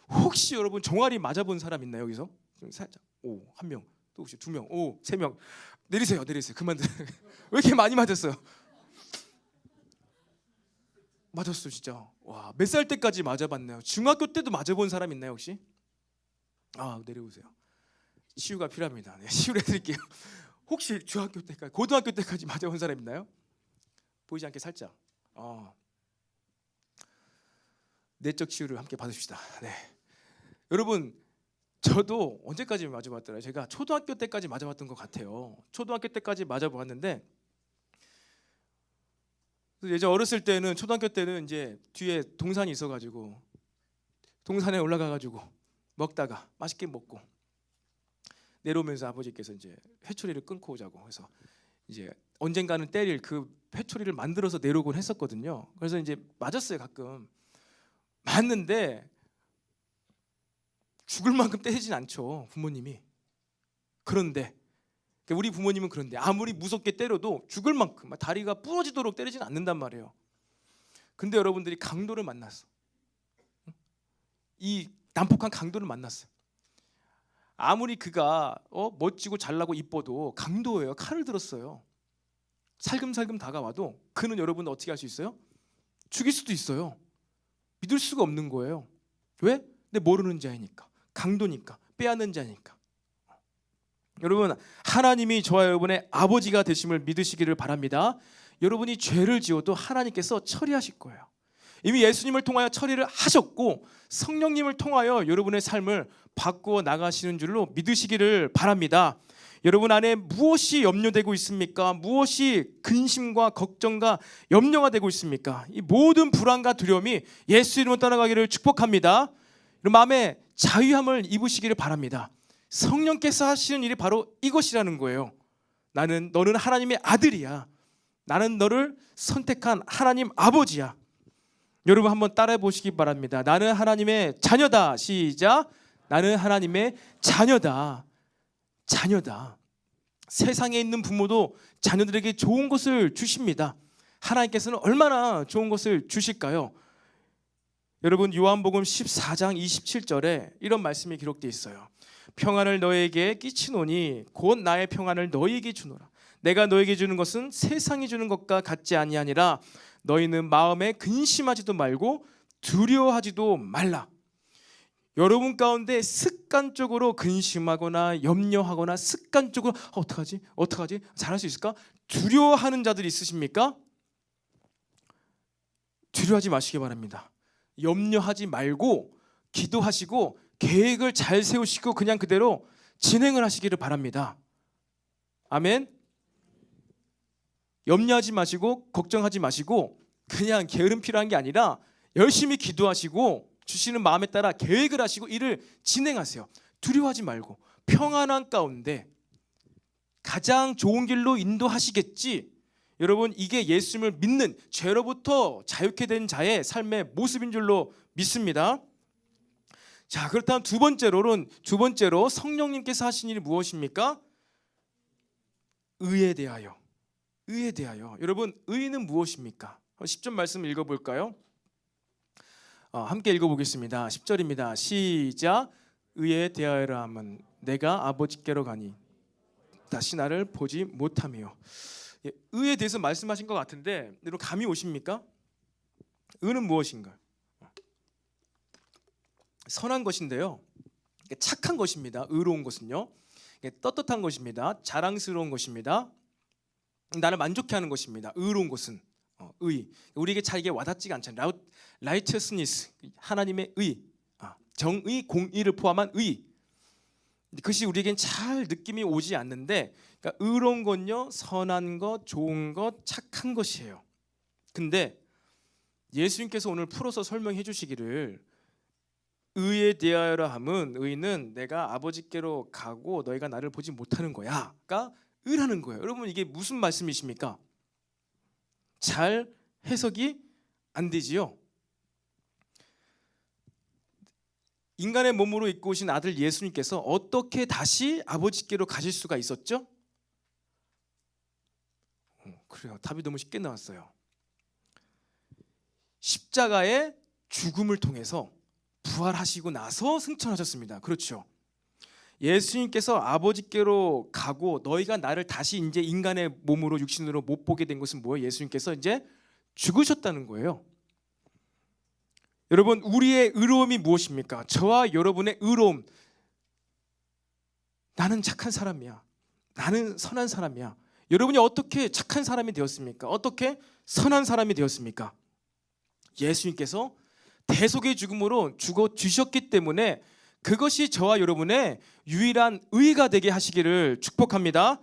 혹시 여러분 종아리 맞아본 사람 있나요? 여기서? 살짝. 오, 한 명. 또 혹시 두 명. 오, 세 명. 내리세요. 그만. 왜 이렇게 많이 맞았어요? 맞았어 진짜. 와, 몇 살 때까지 맞아봤나요? 중학교 때도 맞아본 사람 있나요 혹시? 아, 내려오세요. 치유가 필요합니다. 네, 치유를 해드릴게요. 혹시 중학교 때까지, 고등학교 때까지 맞아본 사람 있나요? 보이지 않게 살짝. 내적 치유를 함께 받읍시다. 네. 여러분 저도 언제까지 맞아봤더라고요. 제가 초등학교 때까지 맞아봤던 것 같아요. 초등학교 때까지 맞아봤는데, 예전 어렸을 때는, 초등학교 때는 이제 뒤에 동산이 있어가지고 동산에 올라가가지고 먹다가 맛있게 먹고 내려오면서 아버지께서 이제 회초리를 끊고 오자고 해서 이제 언젠가는 때릴 그 회초리를 만들어서 내려오곤 했었거든요. 그래서 이제 맞았어요. 가끔 맞는데 죽을 만큼 때리진 않죠, 부모님이. 그런데 우리 부모님은 그런데 아무리 무섭게 때려도 죽을 만큼 다리가 부러지도록 때리진 않는단 말이에요. 근데 여러분들이 강도를 만났어. 이 난폭한 강도를 만났어요. 아무리 그가 멋지고 잘나고 이뻐도 강도예요. 칼을 들었어요. 살금살금 다가와도 그는 여러분 어떻게 할 수 있어요? 죽일 수도 있어요. 믿을 수가 없는 거예요. 왜? 내 모르는 자이니까, 강도니까, 빼앗는 자니까. 여러분, 하나님이 저와 여러분의 아버지가 되심을 믿으시기를 바랍니다. 여러분이 죄를 지어도 하나님께서 처리하실 거예요. 이미 예수님을 통하여 처리를 하셨고 성령님을 통하여 여러분의 삶을 바꾸어 나가시는 줄로 믿으시기를 바랍니다. 여러분 안에 무엇이 염려되고 있습니까? 무엇이 근심과 걱정과 염려가 되고 있습니까? 이 모든 불안과 두려움이 예수 이름으로 떠나가기를 축복합니다. 마음에 자유함을 입으시기를 바랍니다. 성령께서 하시는 일이 바로 이것이라는 거예요. 너는 하나님의 아들이야. 나는 너를 선택한 하나님 아버지야. 여러분 한번 따라해 보시기 바랍니다. 나는 하나님의 자녀다. 시작. 나는 하나님의 자녀다. 자녀다. 세상에 있는 부모도 자녀들에게 좋은 것을 주십니다. 하나님께서는 얼마나 좋은 것을 주실까요? 여러분 요한복음 14장 27절에 이런 말씀이 기록되어 있어요. 평안을 너에게 끼치노니 곧 나의 평안을 너에게 주노라. 내가 너에게 주는 것은 세상이 주는 것과 같지 아니하니라. 너희는 마음에 근심하지도 말고 두려워하지도 말라. 여러분 가운데 습관적으로 근심하거나 염려하거나 습관적으로 어떡하지? 잘할 수 있을까? 두려워하는 자들이 있으십니까? 두려워하지 마시기 바랍니다. 염려하지 말고 기도하시고 계획을 잘 세우시고 그냥 그대로 진행을 하시기를 바랍니다. 아멘. 염려하지 마시고 걱정하지 마시고 그냥 게으름 필요한 게 아니라 열심히 기도하시고 주시는 마음에 따라 계획을 하시고 일을 진행하세요. 두려워하지 말고 평안한 가운데 가장 좋은 길로 인도하시겠지. 여러분 이게 예수님을 믿는 죄로부터 자유케 된 자의 삶의 모습인 줄로 믿습니다. 자, 그렇다면 두 번째로 성령님께서 하신 일이 무엇입니까? 의에 대하여. 여러분 의는 무엇입니까? 10절 말씀 읽어볼까요? 함께 읽어보겠습니다. 10절입니다. 시작. 의에 대하여라 함은 내가 아버지께로 가니 다시 나를 보지 못하며. 의에 대해서 말씀하신 것 같은데 여러분 감이 오십니까? 의는 무엇인가? 선한 것인데요, 착한 것입니다. 의로운 것은요, 떳떳한 것입니다. 자랑스러운 것입니다. 나를 만족해 하는 것입니다. 의로운 것은 의. 우리에게 잘 이게 와닿지가 않잖아요. righteousness, 하나님의 의, 정의, 공의를 포함한 의. 그것이 우리에겐 잘 느낌이 오지 않는데, 그러니까 의로운 건요, 선한 것, 좋은 것, 착한 것이에요. 근데 예수님께서 오늘 풀어서 설명해 주시기를 의에 대하여라 함은 의는 내가 아버지께로 가고 너희가 나를 보지 못하는 거야. 그러니까 의라는 거예요. 여러분 이게 무슨 말씀이십니까? 잘 해석이 안 되지요. 인간의 몸으로 입고 오신 아들 예수님께서 어떻게 다시 아버지께로 가실 수가 있었죠? 그래요. 답이 너무 쉽게 나왔어요. 십자가의 죽음을 통해서 부활하시고 나서 승천하셨습니다. 그렇죠. 예수님께서 아버지께로 가고 너희가 나를 다시 이제 인간의 몸으로 육신으로 못 보게 된 것은 뭐예요? 예수님께서 이제 죽으셨다는 거예요. 여러분 우리의 의로움이 무엇입니까? 저와 여러분의 의로움. 나는 착한 사람이야. 나는 선한 사람이야. 여러분이 어떻게 착한 사람이 되었습니까? 어떻게 선한 사람이 되었습니까? 예수님께서 대속의 죽음으로 죽어 주셨기 때문에 그것이 저와 여러분의 유일한 의가 되게 하시기를 축복합니다.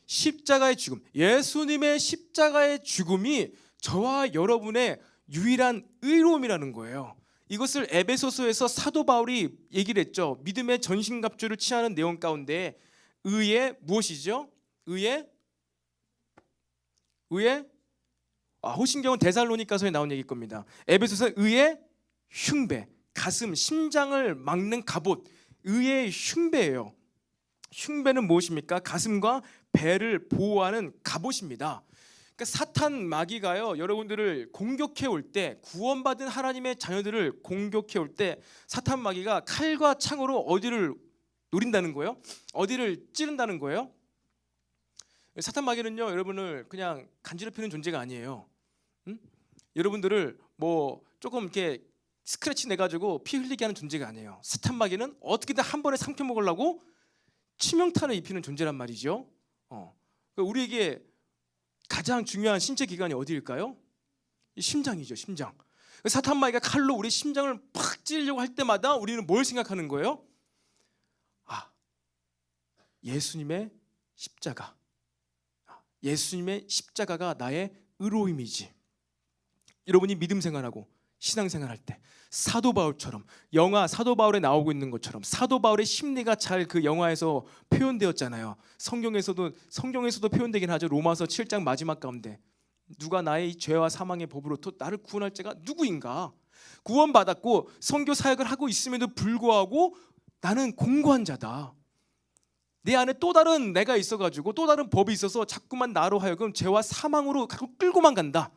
십자가의 죽음, 예수님의 십자가의 죽음이 저와 여러분의 유일한 의로움이라는 거예요. 이것을 에베소서에서 사도 바울이 얘기를 했죠. 믿음의 전신갑주를 취하는 내용 가운데 의의 무엇이죠? 의의 호신경은 데살로니가서에 나온 얘기일 겁니다. 에베소서 의의 흉배, 가슴, 심장을 막는 갑옷, 의의 흉배예요. 흉배는 무엇입니까? 가슴과 배를 보호하는 갑옷입니다. 그러니까 사탄 마귀가요, 여러분들을 공격해 올 때, 구원받은 하나님의 자녀들을 공격해 올 때 사탄 마귀가 칼과 창으로 어디를 노린다는 거예요? 어디를 찌른다는 거예요? 사탄 마귀는요, 여러분을 그냥 간지럽히는 존재가 아니에요. 응? 여러분들을 뭐 조금 이렇게 스크래치 내가지고 피 흘리게 하는 존재가 아니에요. 사탄 마귀는 어떻게든 한 번에 삼켜 먹으려고 치명타를 입히는 존재란 말이죠. 그러니까 우리에게 가장 중요한 신체 기관이 어디일까요? 이 심장이죠, 심장. 사탄 마귀가 칼로 우리 심장을 팍 찌르려고 할 때마다 우리는 뭘 생각하는 거예요? 예수님의 십자가. 예수님의 십자가가 나의 의로움이지. 여러분이 믿음 생활하고 신앙 생활할 때 사도 바울처럼, 영화 사도 바울에 나오고 있는 것처럼 사도 바울의 심리가 잘 그 영화에서 표현되었잖아요. 성경에서도 표현되긴 하죠. 로마서 7장 마지막 가운데 누가 나의 이 죄와 사망의 법으로부터 나를 구원할 자가 누구인가? 구원받았고 선교 사역을 하고 있음에도 불구하고 나는 공고한 자다. 내 안에 또 다른 내가 있어가지고 또 다른 법이 있어서 자꾸만 나로 하여금 죄와 사망으로 끌고만 간다.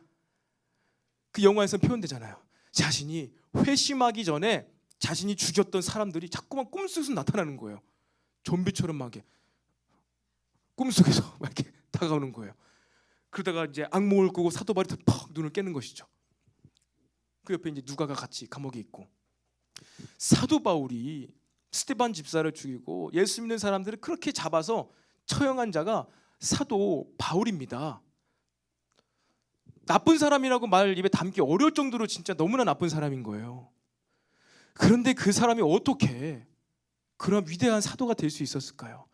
그 영화에서 표현되잖아요. 자신이 회심하기 전에 자신이 죽였던 사람들이 자꾸만 꿈속에서 나타나는 거예요. 좀비처럼 막 꿈속에서 막 이렇게 다가오는 거예요. 그러다가 이제 악몽을 꾸고 사도 바울이 팍 눈을 깨는 것이죠. 그 옆에 이제 누가가 같이 감옥에 있고, 사도 바울이 스데반 집사를 죽이고 예수 믿는 사람들을 그렇게 잡아서 처형한 자가 사도 바울입니다. 나쁜 사람이라고 말 입에 담기 어려울 정도로 진짜 너무나 나쁜 사람인 거예요. 그런데 그 사람이 어떻게 그런 위대한 사도가 될 수 있었을까요?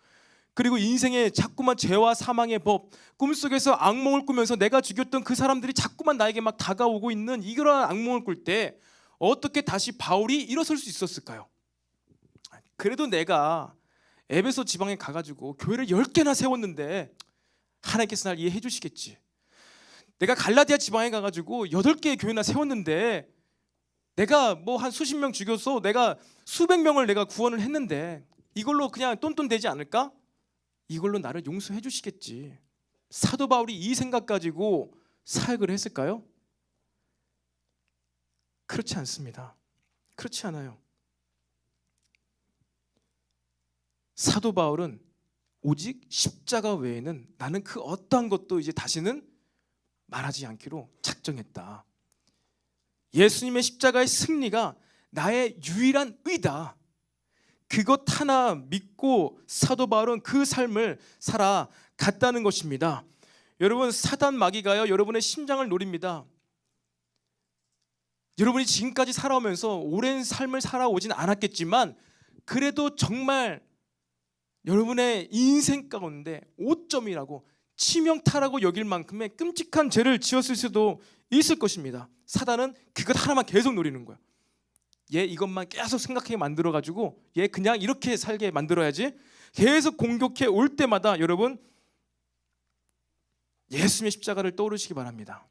그리고 인생에 자꾸만 죄와 사망의 법, 꿈속에서 악몽을 꾸면서 내가 죽였던 그 사람들이 자꾸만 나에게 막 다가오고 있는 이러한 악몽을 꿀 때 어떻게 다시 바울이 일어설 수 있었을까요? 그래도 내가 에베소 지방에 가가지고 교회를 10개나 세웠는데 하나님께서 날 이해해 주시겠지. 내가 갈라디아 지방에 가가지고 8개의 교회나 세웠는데 내가 뭐 한 수십 명 죽여서 내가 수백 명을 내가 구원을 했는데 이걸로 그냥 똔똔 되지 않을까? 이걸로 나를 용서해 주시겠지. 사도 바울이 이 생각 가지고 사역을 했을까요? 그렇지 않습니다. 그렇지 않아요. 사도 바울은 오직 십자가 외에는 나는 그 어떠한 것도 이제 다시는 말하지 않기로 작정했다. 예수님의 십자가의 승리가 나의 유일한 의다. 그것 하나 믿고 사도 바울은 그 삶을 살아갔다는 것입니다. 여러분, 사단 마귀가요, 여러분의 심장을 노립니다. 여러분이 지금까지 살아오면서 오랜 삶을 살아오진 않았겠지만 그래도 정말 여러분의 인생 가운데 오점이라고 치명타라고 여길 만큼의 끔찍한 죄를 지었을 수도 있을 것입니다. 사단은 그것 하나만 계속 노리는 거야. 얘 이것만 계속 생각하게 만들어가지고 얘 그냥 이렇게 살게 만들어야지. 계속 공격해 올 때마다 여러분 예수님의 십자가를 떠오르시기 바랍니다.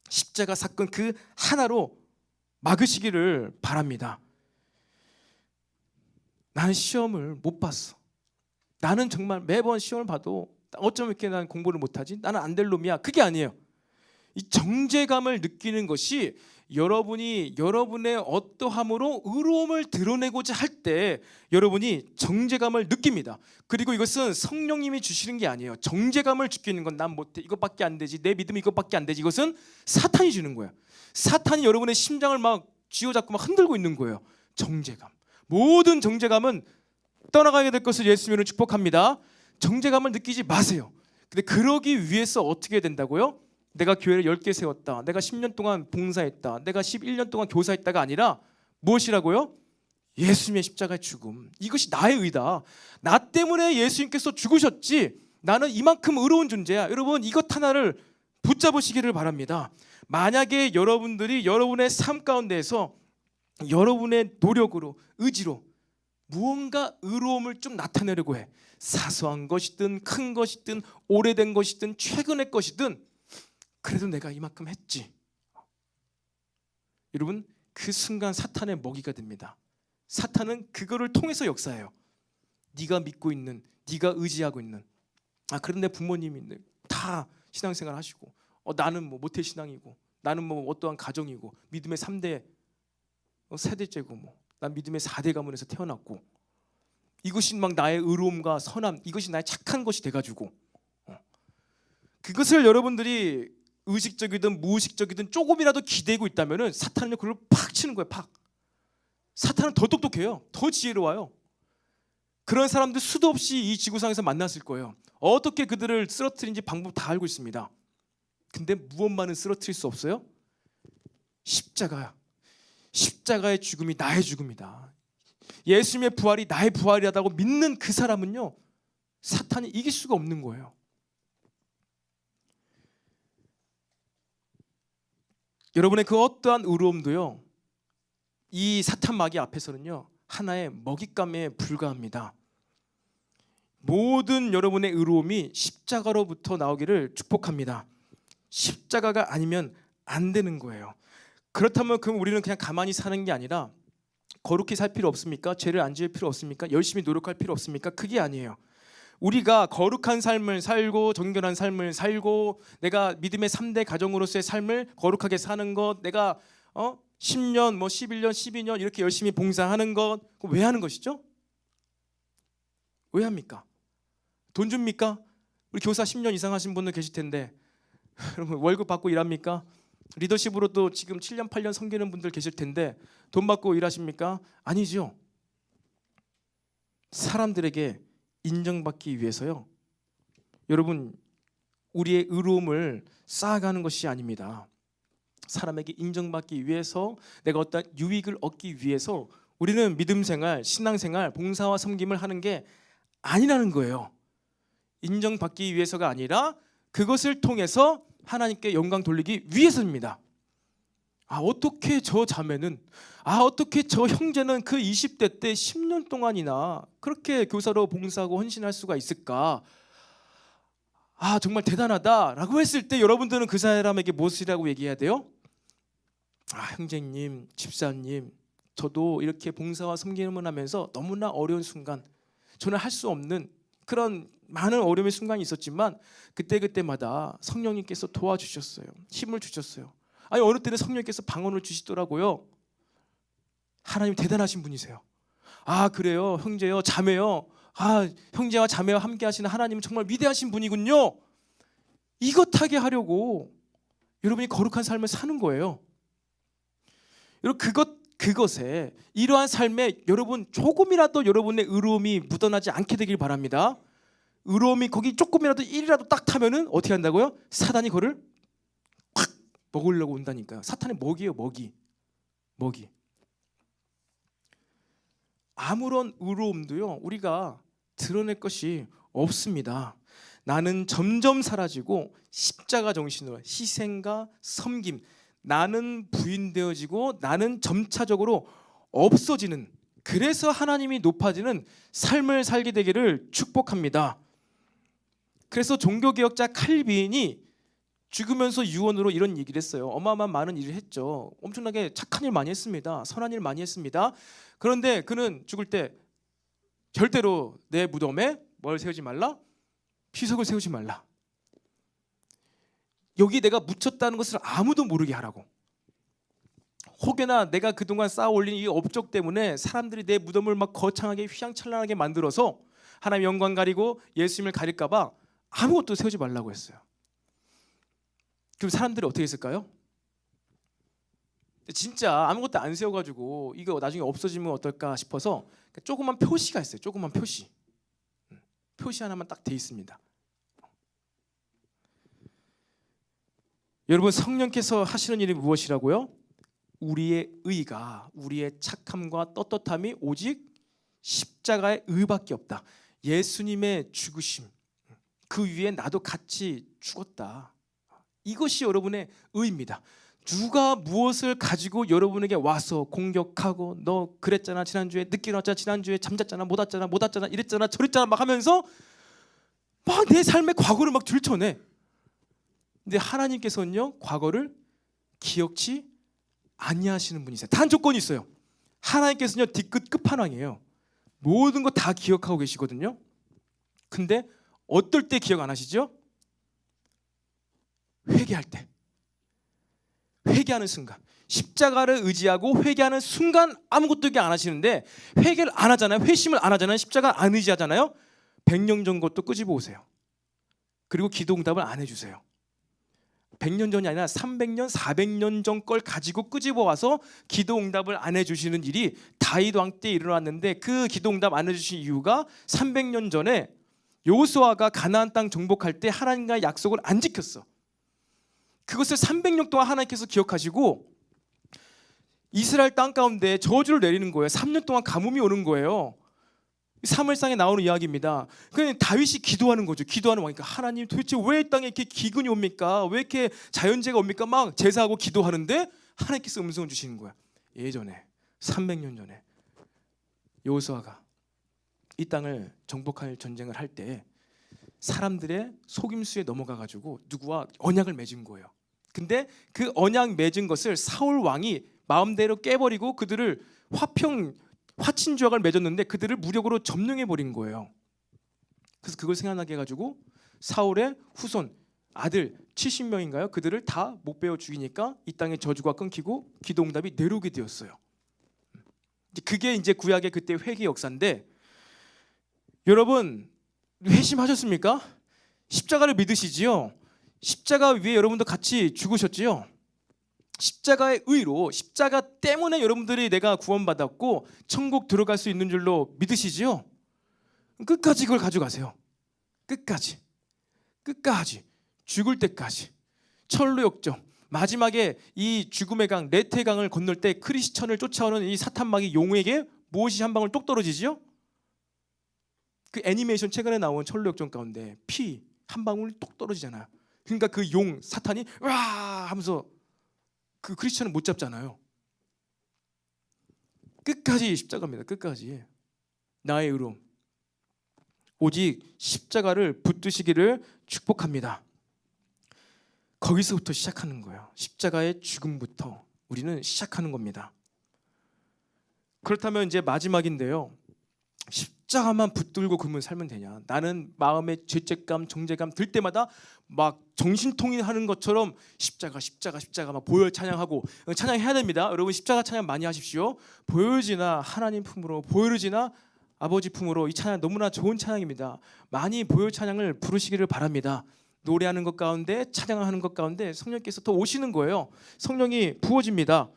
십자가 사건 그 하나로 막으시기를 바랍니다. 나는 시험을 못 봤어. 나는 정말 매번 시험을 봐도 어쩜 이렇게 난 공부를 못하지? 나는 안 될 놈이야. 그게 아니에요. 이 정죄감을 느끼는 것이 여러분이 여러분의 어떠함으로 의로움을 드러내고자 할 때 여러분이 정죄감을 느낍니다. 그리고 이것은 성령님이 주시는 게 아니에요. 정죄감을 느끼는 건 난 못해, 이것밖에 안 되지, 내 믿음이 이것밖에 안 되지, 이것은 사탄이 주는 거예요. 사탄이 여러분의 심장을 막 쥐어잡고 막 흔들고 있는 거예요. 정죄감. 모든 정죄감은 떠나가게 될 것을 예수님으로 축복합니다. 정죄감을 느끼지 마세요. 근데 그러기 위해서 어떻게 된다고요? 내가 교회를 10개 세웠다, 내가 10년 동안 봉사했다, 내가 11년 동안 교사했다가 아니라 무엇이라고요? 예수님의 십자가의 죽음. 이것이 나의 의다. 나 때문에 예수님께서 죽으셨지 나는 이만큼 의로운 존재야. 여러분, 이것 하나를 붙잡으시기를 바랍니다. 만약에 여러분들이 여러분의 삶 가운데에서 여러분의 노력으로, 의지로 무언가 의로움을 좀 나타내려고 해. 사소한 것이든 큰 것이든 오래된 것이든 최근의 것이든 그래도 내가 이만큼 했지. 여러분, 그 순간 사탄의 먹이가 됩니다. 사탄은 그거를 통해서 역사해요. 네가 믿고 있는, 네가 의지하고 있는, 그런데 부모님이 다 신앙생활 하시고 나는 뭐 모태신앙이고 나는 뭐 어떠한 가정이고 믿음의 3대 세대째고 난 믿음의 4대 가문에서 태어났고 이것이 막 나의 의로움과 선함, 이것이 나의 착한 것이 돼가지고 그것을 여러분들이 의식적이든 무의식적이든 조금이라도 기대고 있다면은 사탄은 그걸 팍 치는 거예요. 팍. 사탄은 더 똑똑해요. 더 지혜로워요. 그런 사람들 수도 없이 이 지구상에서 만났을 거예요. 어떻게 그들을 쓰러뜨린지 방법 다 알고 있습니다. 근데 무엇만은 쓰러뜨릴 수 없어요? 십자가. 십자가의 죽음이 나의 죽음이다. 예수님의 부활이 나의 부활이라고 믿는 그 사람은요, 사탄이 이길 수가 없는 거예요. 여러분의 그 어떠한 의로움도요, 이 사탄 마귀 앞에서는요 하나의 먹잇감에 불과합니다. 모든 여러분의 의로움이 십자가로부터 나오기를 축복합니다. 십자가가 아니면 안 되는 거예요. 그렇다면 그럼 우리는 그냥 가만히 사는 게 아니라 거룩히 살 필요 없습니까? 죄를 안 지을 필요 없습니까? 열심히 노력할 필요 없습니까? 그게 아니에요. 우리가 거룩한 삶을 살고 정결한 삶을 살고 내가 믿음의 3대 가정으로서의 삶을 거룩하게 사는 것, 내가 10년, 11년, 12년 이렇게 열심히 봉사하는 것, 왜 하는 것이죠? 왜 합니까? 돈 줍니까? 우리 교사 10년 이상 하신 분들 계실 텐데 여러분 월급 받고 일합니까? 리더십으로도 지금 7년, 8년 섬기는 분들 계실 텐데 돈 받고 일하십니까? 아니죠. 사람들에게 인정받기 위해서요. 여러분, 우리의 의로움을 쌓아가는 것이 아닙니다. 사람에게 인정받기 위해서, 내가 어떤 유익을 얻기 위해서 우리는 믿음 생활, 신앙 생활, 봉사와 섬김을 하는 게 아니라는 거예요. 인정받기 위해서가 아니라 그것을 통해서 하나님께 영광 돌리기 위해서입니다. 어떻게 저 자매는, 어떻게 저 형제는 그 20대 때 10년 동안이나 그렇게 교사로 봉사하고 헌신할 수가 있을까? 정말 대단하다라고 했을 때 여러분들은 그 사람에게 무엇이라고 얘기해야 돼요? 형제님, 집사님, 저도 이렇게 봉사와 섬김을 하면서 너무나 어려운 순간, 저는 할 수 없는 그런 많은 어려움의 순간이 있었지만 그때마다 성령님께서 도와주셨어요. 힘을 주셨어요. 어느 때는 성령님께서 방언을 주시더라고요. 하나님 대단하신 분이세요. 그래요, 형제요, 자매요. 형제와 자매와 함께 하시는 하나님은 정말 위대하신 분이군요. 이것 하게 하려고 여러분이 거룩한 삶을 사는 거예요. 여러분, 그것에 이러한 삶에 여러분 조금이라도 여러분의 의로움이 묻어나지 않게 되길 바랍니다. 의로움이 거기 조금이라도 1이라도 딱 타면은 어떻게 한다고요? 사단이 그거를 확 먹으려고 온다니까요. 사탄의 먹이에요, 먹이. 아무런 의로움도요 우리가 드러낼 것이 없습니다. 나는 점점 사라지고 십자가 정신으로 희생과 섬김, 나는 부인되어지고 나는 점차적으로 없어지는, 그래서 하나님이 높아지는 삶을 살게 되기를 축복합니다. 그래서 종교개혁자 칼빈이 죽으면서 유언으로 이런 얘기를 했어요. 어마어마한 많은 일을 했죠. 엄청나게 착한 일 많이 했습니다. 선한 일 많이 했습니다. 그런데 그는 죽을 때 절대로 내 무덤에 뭘 세우지 말라? 피석을 세우지 말라. 여기 내가 묻혔다는 것을 아무도 모르게 하라고. 혹여나 내가 그동안 쌓아 올린 이 업적 때문에 사람들이 내 무덤을 막 거창하게 휘황찬란하게 만들어서 하나님 영광 가리고 예수님을 가릴까 봐 아무것도 세우지 말라고 했어요. 그럼 사람들이 어떻게 했을까요? 진짜 아무것도 안 세워가지고 이거 나중에 없어지면 어떨까 싶어서 조그만 표시가 있어요. 조그만 표시 하나만 딱 돼 있습니다. 여러분, 성령께서 하시는 일이 무엇이라고요? 우리의 의가, 우리의 착함과 떳떳함이 오직 십자가의 의밖에 없다. 예수님의 죽으심, 그 위에 나도 같이 죽었다. 이것이 여러분의 의입니다. 누가 무엇을 가지고 여러분에게 와서 공격하고 너 그랬잖아, 지난주에 늦게 나왔잖아, 지난주에 잠잤잖아, 못 왔잖아 이랬잖아 저랬잖아 막 하면서 막 내 삶의 과거를 막 들춰내. 근데 하나님께서는요 과거를 기억치 아니하시는 분이세요. 단 조건이 있어요. 하나님께서는요 뒤끝 끝판왕이에요. 모든 거 다 기억하고 계시거든요. 근데 어떨 때 기억 안 하시죠? 회개할 때, 회개하는 순간, 십자가를 의지하고 회개하는 순간 아무것도 기억 안 하시는데, 회개를 안 하잖아요. 회심을 안 하잖아요. 십자가 안 의지하잖아요. 백령전 것도 끄집어 오세요. 그리고 기도 응답을 안 해주세요. 100년 전이 아니라 300년, 400년 전 걸 가지고 끄집어 와서 기도 응답을 안 해주시는 일이 다윗 왕 때 일어났는데, 그 기도 응답 안 해주신 이유가 300년 전에 여호수아가 가나안 땅 정복할 때 하나님과의 약속을 안 지켰어. 그것을 300년 동안 하나님께서 기억하시고 이스라엘 땅 가운데 저주를 내리는 거예요. 3년 동안 가뭄이 오는 거예요. 사무엘상에 나오는 이야기입니다. 그냥 다윗이 기도하는 거죠. 기도하는 왕이니까 하나님 도대체 왜 이 땅에 이렇게 기근이 옵니까? 왜 이렇게 자연재해가 옵니까? 막 제사하고 기도하는데 하나님께서 음성을 주시는 거야. 예전에 300년 전에 여호수아가 이 땅을 정복할 전쟁을 할 때 사람들의 속임수에 넘어가 가지고 누구와 언약을 맺은 거예요. 근데 그 언약 맺은 것을 사울 왕이 마음대로 깨버리고 그들을 화친 조약을 맺었는데 그들을 무력으로 점령해 버린 거예요. 그래서 그걸 생각나게 해가지고 사울의 후손 아들 70명인가요? 그들을 다 못 베어 죽이니까 이 땅의 저주가 끊기고 기도 응답이 내려오게 되었어요. 그게 이제 구약의 그때 회개 역사인데, 여러분 회심하셨습니까? 십자가를 믿으시지요? 십자가 위에 여러분도 같이 죽으셨지요? 십자가의 의로, 십자가 때문에 여러분들이 내가 구원받았고 천국 들어갈 수 있는 줄로 믿으시지요? 끝까지 그걸 가져가세요. 끝까지 죽을 때까지. 철로 역정, 마지막에 이 죽음의 강 레테 강을 건널 때 크리스천을 쫓아오는 이 사탄마귀 용에게 무엇이 한 방울 똑 떨어지지요? 그 애니메이션 최근에 나온 철로 역정 가운데 피 한 방울 똑 떨어지잖아요. 그러니까 그 용 사탄이 와 하면서 그 크리스천을 못 잡잖아요. 끝까지 십자가입니다. 끝까지. 나의 의로움, 오직 십자가를 붙드시기를 축복합니다. 거기서부터 시작하는 거예요. 십자가의 죽음부터 우리는 시작하는 겁니다. 그렇다면 이제 마지막인데요, 십자가만 붙들고 그러면 살면 되냐? 나는 마음에 죄책감, 정죄감 들 때마다 막 정신통일하는 것처럼 십자가 막 보혈 찬양하고, 찬양해야 됩니다. 여러분 십자가 찬양 많이 하십시오. 보혈지나 하나님 품으로, 보혈지나 아버지 품으로, 이 찬양 너무나 좋은 찬양입니다. 많이 보혈 찬양을 부르시기를 바랍니다. 노래하는 것 가운데, 찬양하는 것 가운데 성령께서 더 오시는 거예요. 성령이 부어집니다.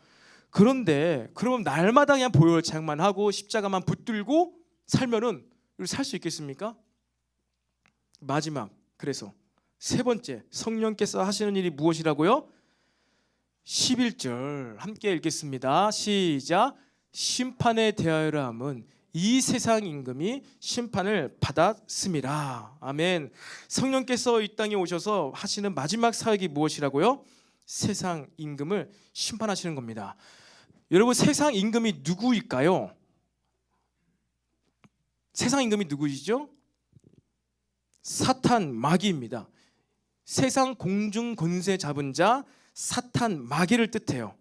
그런데 그러면 날마다 그냥 보혈 찬양만 하고 십자가만 붙들고 살면은 살 수 있겠습니까? 마지막, 그래서 세 번째 성령께서 하시는 일이 무엇이라고요? 11절 함께 읽겠습니다. 시작. 심판에 대하여라 함은 이 세상 임금이 심판을 받았음이라. 아멘. 성령께서 이 땅에 오셔서 하시는 마지막 사역이 무엇이라고요? 세상 임금을 심판하시는 겁니다. 여러분 세상 임금이 누구일까요? 세상 임금이 누구이죠? 사탄 마귀입니다. 세상 공중 권세 잡은 자 사탄 마귀를 뜻해요.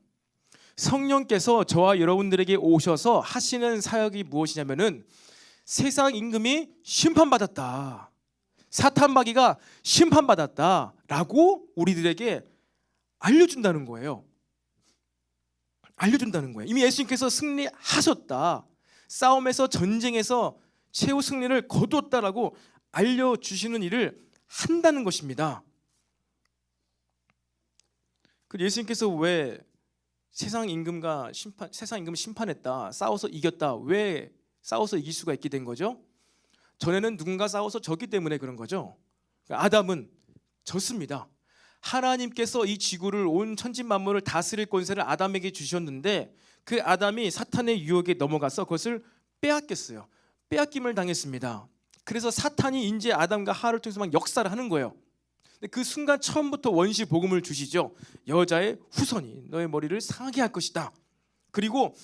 성령께서 저와 여러분들에게 오셔서 하시는 사역이 무엇이냐면은 세상 임금이 심판받았다, 사탄 마귀가 심판받았다라고 우리들에게 알려준다는 거예요. 이미 예수님께서 승리하셨다, 싸움에서 전쟁에서 최후 승리를 거두었다라고 알려주시는 일을 한다는 것입니다. 그 예수님께서 왜 세상 임금을 심판했다, 싸워서 이겼다, 왜 싸워서 이길 수가 있게 된 거죠? 전에는 누군가 싸워서 졌기 때문에 그런 거죠. 아담은 졌습니다. 하나님께서 이 지구를, 온 천지 만물을 다스릴 권세를 아담에게 주셨는데 그 아담이 사탄의 유혹에 넘어가서 그것을 빼앗겼어요. 빼앗김을 당했습니다. 그래서 사탄이 이제 아담과 하와를 통해서 막 역사를 하는 거예요. 그 순간 처음부터 원시 복음을 주시죠. 여자의 후손이 너의 머리를 상하게 할 것이다. 그리고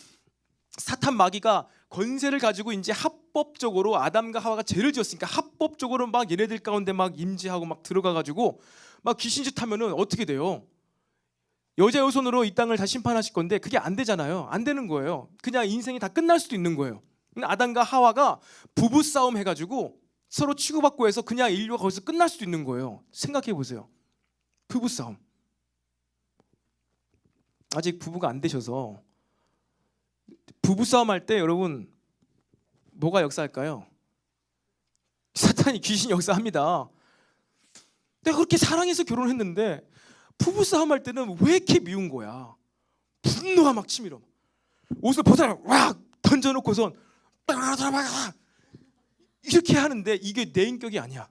사탄 마귀가 권세를 가지고 이제 합법적으로 아담과 하와가 죄를 지었으니까 합법적으로 막 얘네들 가운데 막 임재하고 막 들어가 가지고 막 귀신짓 하면은 어떻게 돼요? 여자의 후손으로 이 땅을 다 심판하실 건데 그게 안 되잖아요. 안 되는 거예요. 그냥 인생이 다 끝날 수도 있는 거예요. 아담과 하와가 부부 싸움 해가지고 서로 치고받고 해서 그냥 인류가 거기서 끝날 수도 있는 거예요. 생각해 보세요. 부부 싸움. 아직 부부가 안 되셔서 부부 싸움 할 때 여러분 뭐가 역사할까요? 사탄이, 귀신이 역사합니다. 내가 그렇게 사랑해서 결혼했는데 부부싸움 할 때는 왜 이렇게 미운 거야? 분노가 막 치밀어. 옷을 벗어라 막 던져놓고선 이렇게 하는데 이게 내 인격이 아니야.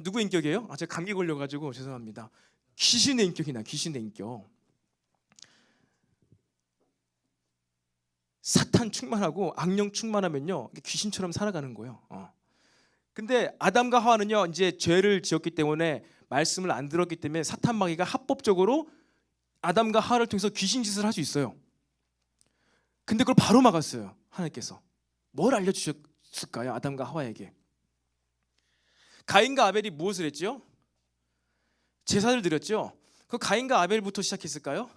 누구 인격이에요? 제가 감기 걸려가지고 죄송합니다. 귀신의 인격이나 귀신의 인격. 사탄 충만하고 악령 충만하면요 귀신처럼 살아가는 거예요. 근데 아담과 하와는요 이제 죄를 지었기 때문에 말씀을 안 들었기 때문에 사탄 마귀가 합법적으로 아담과 하와를 통해서 귀신 짓을 할 수 있어요. 근데 그걸 바로 막았어요. 하나님께서 뭘 알려주셨을까요? 아담과 하와에게 가인과 아벨이 무엇을 했죠? 제사를 드렸죠. 그 가인과 아벨부터 시작했을까요?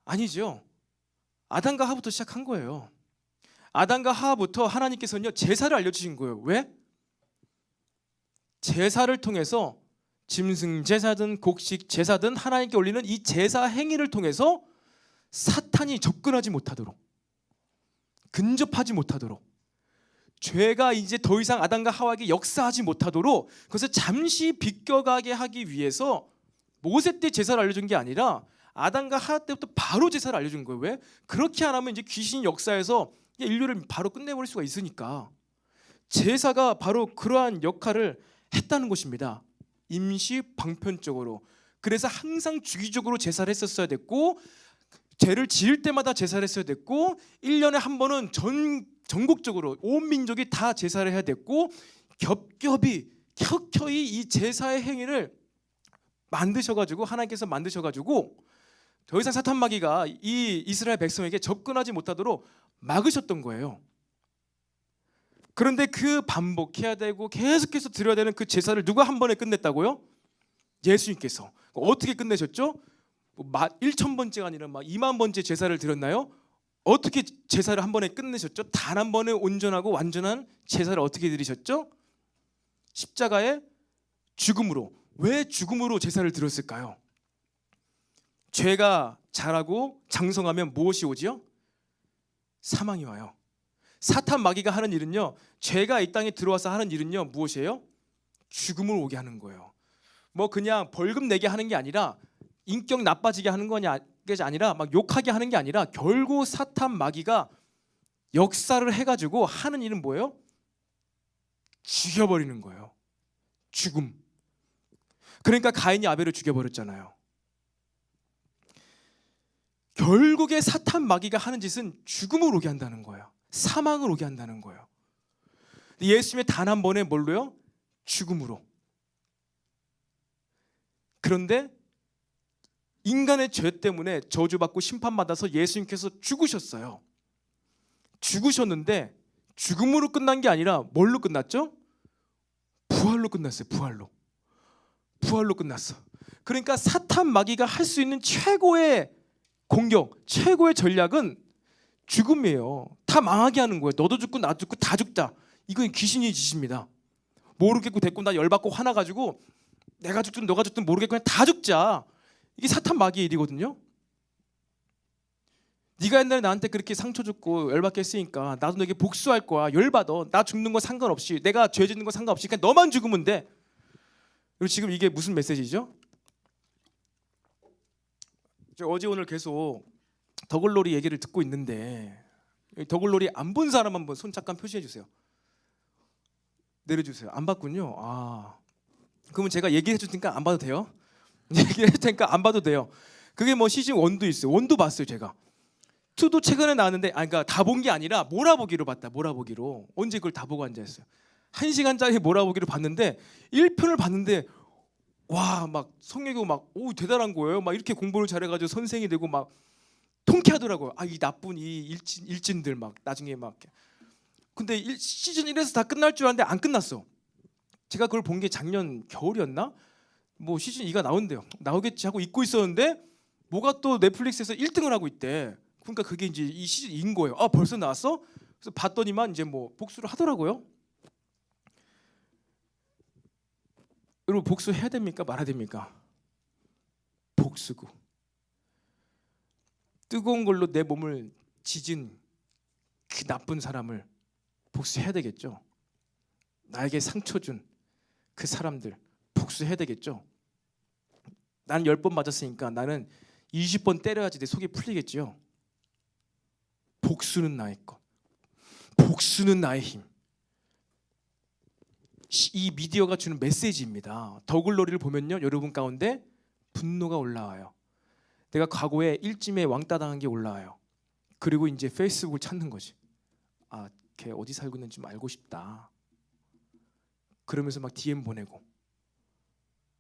아니죠. 아담과 하와부터 시작한 거예요. 아담과 하와부터 하나님께서는요 제사를 알려주신 거예요. 왜? 제사를 통해서 짐승 제사든 곡식 제사든 하나님께 올리는 이 제사 행위를 통해서 사탄이 접근하지 못하도록, 근접하지 못하도록, 죄가 이제 더 이상 아담과 하와에게 역사하지 못하도록 그것을 잠시 비껴가게 하기 위해서 모세 때 제사를 알려준 게 아니라 아담과 하와 때부터 바로 제사를 알려준 거예요. 왜? 그렇게 안 하면 이제 귀신 역사에서 인류를 바로 끝내버릴 수가 있으니까. 제사가 바로 그러한 역할을 했다는 것입니다. 임시 방편적으로. 그래서 항상 주기적으로 제사를 했었어야 됐고, 죄를 지을 때마다 제사를 했어야 됐고, 1년에 한 번은 전국적으로 온 민족이 다 제사를 해야 됐고, 겹겹이 켜켜이 이 제사의 행위를 만드셔가지고 하나님께서 만드셔가지고 더 이상 사탄 마귀가 이 이스라엘 백성에게 접근하지 못하도록 막으셨던 거예요. 그런데 그 반복해야 되고 계속해서 드려야 되는 그 제사를 누가 한 번에 끝냈다고요? 예수님께서. 어떻게 끝내셨죠? 1,000번째가 아니라 20,000번째 제사를 드렸나요? 어떻게 제사를 한 번에 끝내셨죠? 단 한 번에 온전하고 완전한 제사를 어떻게 드리셨죠? 십자가의 죽음으로. 왜 죽음으로 제사를 드렸을까요? 죄가 자라고 장성하면 무엇이 오지요? 사망이 와요. 사탄 마귀가 하는 일은요, 죄가 이 땅에 들어와서 하는 일은요 무엇이에요? 죽음을 오게 하는 거예요. 뭐 그냥 벌금 내게 하는 게 아니라, 인격 나빠지게 하는 거냐 게 아니라, 막 욕하게 하는 게 아니라, 결국 사탄 마귀가 역사를 해가지고 하는 일은 뭐예요? 죽여버리는 거예요. 죽음. 그러니까 가인이 아벨을 죽여버렸잖아요. 결국에 사탄 마귀가 하는 짓은 죽음을 오게 한다는 거예요. 사망을 오게 한다는 거예요. 예수님의 단 한 번에 뭘로요? 죽음으로. 그런데 인간의 죄 때문에 저주받고 심판받아서 예수님께서 죽으셨어요. 죽으셨는데 죽음으로 끝난 게 아니라 뭘로 끝났죠? 부활로 끝났어요. 부활로 끝났어. 그러니까 사탄 마귀가 할 수 있는 최고의 공격, 최고의 전략은 죽음이에요. 다 망하게 하는 거예요. 너도 죽고 나도 죽고 다 죽자. 이건 귀신의 짓입니다. 모르겠고 됐고 나 열받고 화나가지고 내가 죽든 너가 죽든 모르겠고 그냥 다 죽자. 이게 사탄 마귀의 일이거든요. 네가 옛날에 나한테 그렇게 상처 줬고 열받게 했으니까 나도 너에게 복수할 거야. 열받아. 나 죽는 거 상관없이, 내가 죄 짓는 거 상관없이 그냥 너만 죽으면 돼. 그리고 지금 이게 무슨 메시지죠? 어제 오늘 계속 더글로리 얘기를 듣고 있는데, 더글로리 안 본 사람 한번 손 잠깐 표시해 주세요. 내려주세요. 안 봤군요. 그러면 제가 얘기해 줄 테니까 안 봐도 돼요? 얘기해 줄 테니까 안 봐도 돼요. 그게 뭐 시즌 1도 있어요. 1도 봤어요 제가. 2도 최근에 나왔는데, 그러니까 다 본 게 아니라 몰아보기로 봤다. 몰아보기로. 언제 그걸 다 보고 앉아있어요. 1시간짜리 몰아보기로 봤는데 1편을 봤는데 와, 막 성경이고 막 오 대단한 거예요. 막 이렇게 공부를 잘해가지고 선생이 되고 막 통쾌하더라고요. 이 나쁜 이 일진들 막 나중에 막. 근데 시즌 1에서 다 끝날 줄 알았는데 안 끝났어. 제가 그걸 본 게 작년 겨울이었나? 뭐 시즌 2가 나온대요. 나오겠지 하고 잊고 있었는데 뭐가 또 넷플릭스에서 1등을 하고 있대. 그러니까 그게 이제 이 시즌 2인 거예요. 벌써 나왔어? 그래서 봤더니만 이제 뭐 복수를 하더라고요. 여러분 복수해야 됩니까? 말아야 됩니까? 복수고. 뜨거운 걸로 내 몸을 지진 그 나쁜 사람을 복수해야 되겠죠. 나에게 상처 준 그 사람들 복수해야 되겠죠. 나는 10번 맞았으니까 나는 20번 때려야지 내 속이 풀리겠지요. 복수는 나의 것. 복수는 나의 힘. 이 미디어가 주는 메시지입니다. 더글로리를 보면요, 여러분 가운데 분노가 올라와요. 내가 과거에 일찜에 왕따 당한 게 올라와요. 그리고 이제 페이스북을 찾는 거지. 아, 걔 어디 살고 있는지 좀 알고 싶다. 그러면서 막 DM 보내고,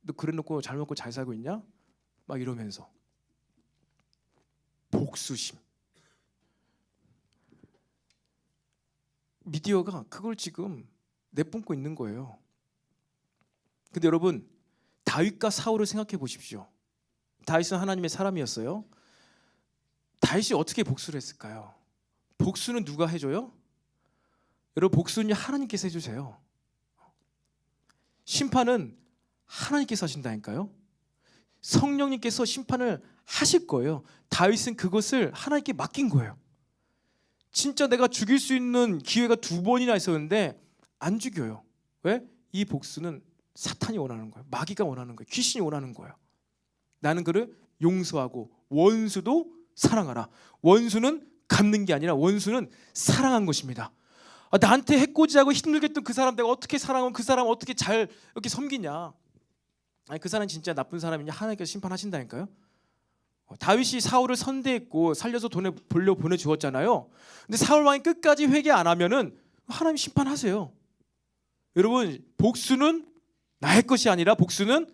너 그래놓고 잘 먹고 잘 살고 있냐? 막 이러면서. 복수심. 미디어가 그걸 지금 내뿜고 있는 거예요. 근데 여러분, 다윗과 사울을 생각해 보십시오. 다윗은 하나님의 사람이었어요. 다윗이 어떻게 복수를 했을까요? 복수는 누가 해줘요? 여러분, 복수는 하나님께서 해주세요. 심판은 하나님께서 하신다니까요. 성령님께서 심판을 하실 거예요. 다윗은 그것을 하나님께 맡긴 거예요. 진짜 내가 죽일 수 있는 기회가 2번이나 있었는데 안 죽여요. 왜? 이 복수는 사탄이 원하는 거예요. 마귀가 원하는 거예요. 귀신이 원하는 거예요. 나는 그를 용서하고 원수도 사랑하라. 원수는 갚는 게 아니라 원수는 사랑한 것입니다. 나한테 해코지하고 힘들게 했던 그 사람 내가 어떻게 사랑하면 그 사람 어떻게 잘 이렇게 섬기냐. 아니, 그 사람 진짜 나쁜 사람이냐. 하나님께서 심판하신다니까요. 다윗이 사울을 선대했고 살려서 돈에 돌려 보내주었잖아요. 근데 사울 왕이 끝까지 회개 안 하면은 하나님 심판하세요. 여러분, 복수는 나의 것이 아니라 복수는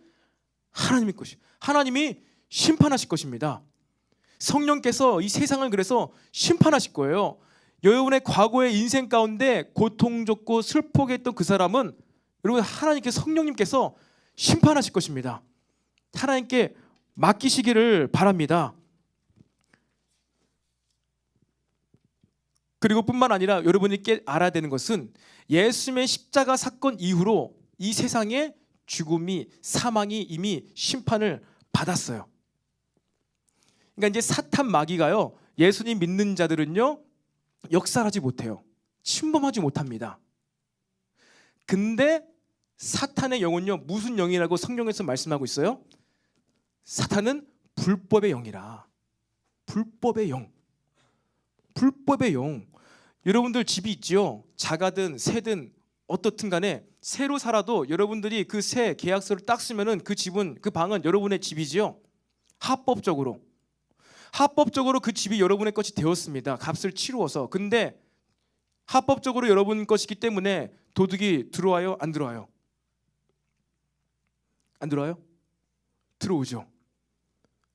하나님의 것이. 하나님이 심판하실 것입니다. 성령께서 이 세상을 그래서 심판하실 거예요. 여러분의 과거의 인생 가운데 고통적고 슬프게 했던 그 사람은 여러분 하나님께서 성령님께서 심판하실 것입니다. 하나님께 맡기시기를 바랍니다. 그리고 뿐만 아니라 여러분이 알아야 되는 것은 예수님의 십자가 사건 이후로 이 세상의 죽음이 사망이 이미 심판을 받았어요. 그러니까 이제 사탄 마귀가요, 예수님 믿는 자들은요 역살하지 못해요. 침범하지 못합니다. 근데 사탄의 영은요 무슨 영이라고 성경에서 말씀하고 있어요? 사탄은 불법의 영이라. 불법의 영. 불법의 영. 여러분들 집이 있지요. 자가든 새든 어떻든 간에 새로 살아도 여러분들이 그 새 계약서를 딱 쓰면은 그 집은 그 방은 여러분의 집이지요. 합법적으로 그 집이 여러분의 것이 되었습니다. 값을 치루어서. 근데 합법적으로 여러분 것이기 때문에 도둑이 들어와요? 안 들어와요? 안 들어와요? 들어오죠.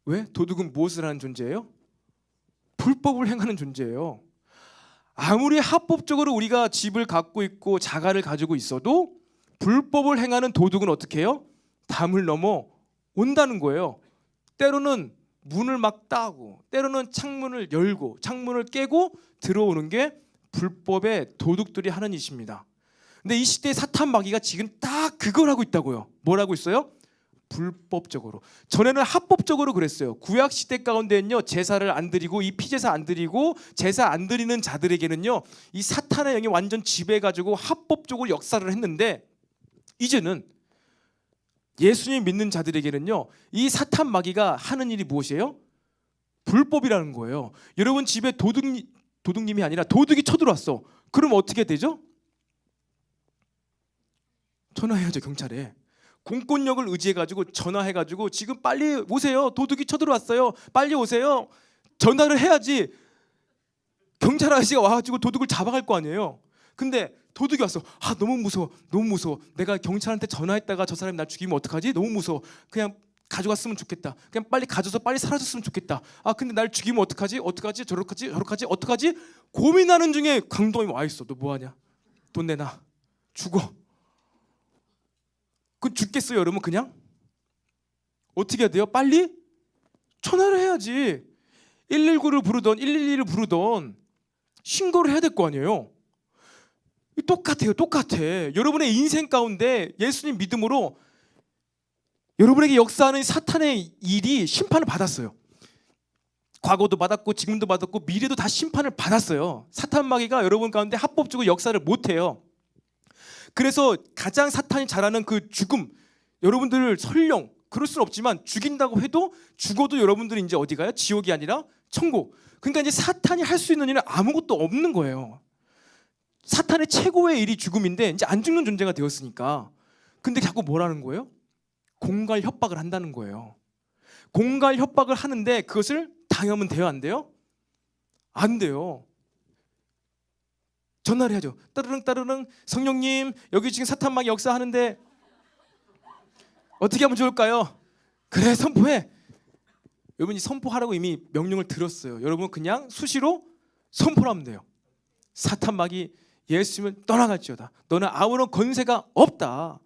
왜? 도둑은 무엇을 하는 존재예요? 불법을 행하는 존재예요. 아무리 합법적으로 우리가 집을 갖고 있고 자가를 가지고 있어도 불법을 행하는 도둑은 어떻게 해요? 담을 넘어 온다는 거예요. 때로는 문을 막 따고 때로는 창문을 열고 창문을 깨고 들어오는 게 불법의 도둑들이 하는 짓입니다. 근데 이 시대의 사탄 마귀가 지금 딱 그걸 하고 있다고요. 뭘 하고 있어요? 불법적으로. 전에는 합법적으로 그랬어요. 구약 시대 가운데는요 제사를 안 드리고 이 피제사 안 드리고 제사 안 드리는 자들에게는요 이 사탄의 영이 완전 지배해가지고 합법적으로 역사를 했는데 이제는 예수님 믿는 자들에게는요 이 사탄 마귀가 하는 일이 무엇이에요? 불법이라는 거예요. 여러분 집에 도둑님이 아니라 도둑이 쳐들어왔어. 그럼 어떻게 되죠? 전화해야죠. 경찰에. 공권력을 의지해가지고 전화해가지고 지금 빨리 오세요. 도둑이 쳐들어왔어요. 빨리 오세요. 전화를 해야지 경찰 아저씨가 와가지고 도둑을 잡아갈 거 아니에요. 근데 도둑이 왔어. 너무 무서워. 너무 무서워. 내가 경찰한테 전화했다가 저 사람이 날 죽이면 어떡하지? 너무 무서워. 그냥 가져갔으면 좋겠다. 그냥 빨리 가져서 빨리 사라졌으면 좋겠다. 근데 날 죽이면 어떡하지? 어떡하지? 저렇게 어떡하지? 고민하는 중에 강도이 와 있어. 너 뭐하냐? 돈 내놔. 죽어. 그 죽겠어요, 여러분? 그냥 어떻게 해야 돼요? 빨리 전화를 해야지. 119를 부르던 112를 부르던 신고를 해야 될 거 아니에요. 똑같아요. 여러분의 인생 가운데 예수님 믿음으로 여러분에게 역사하는 사탄의 일이 심판을 받았어요. 과거도 받았고 지금도 받았고 미래도 다 심판을 받았어요. 사탄 마귀가 여러분 가운데 합법적으로 역사를 못해요. 그래서 가장 사탄이 잘하는 그 죽음, 여러분들을 설령 그럴 수는 없지만 죽인다고 해도 죽어도 여러분들이 이제 어디 가요? 지옥이 아니라 천국. 그러니까 이제 사탄이 할 수 있는 일은 아무것도 없는 거예요. 사탄의 최고의 일이 죽음인데 이제 안 죽는 존재가 되었으니까. 근데 자꾸 뭐라는 거예요? 공갈 협박을 한다는 거예요. 공갈 협박을 하는데 그것을 당하면 돼요, 안 돼요? 안 돼요. 전화를 해야죠. 따르릉 따르릉, 성령님 여기 지금 사탄막이 역사하는데 어떻게 하면 좋을까요? 그래, 선포해. 여러분이 선포하라고 이미 명령을 들었어요. 여러분 그냥 수시로 선포를 하면 돼요. 사탄막이 예수님을 떠나갈지어다. 너는 아무런 권세가 없다.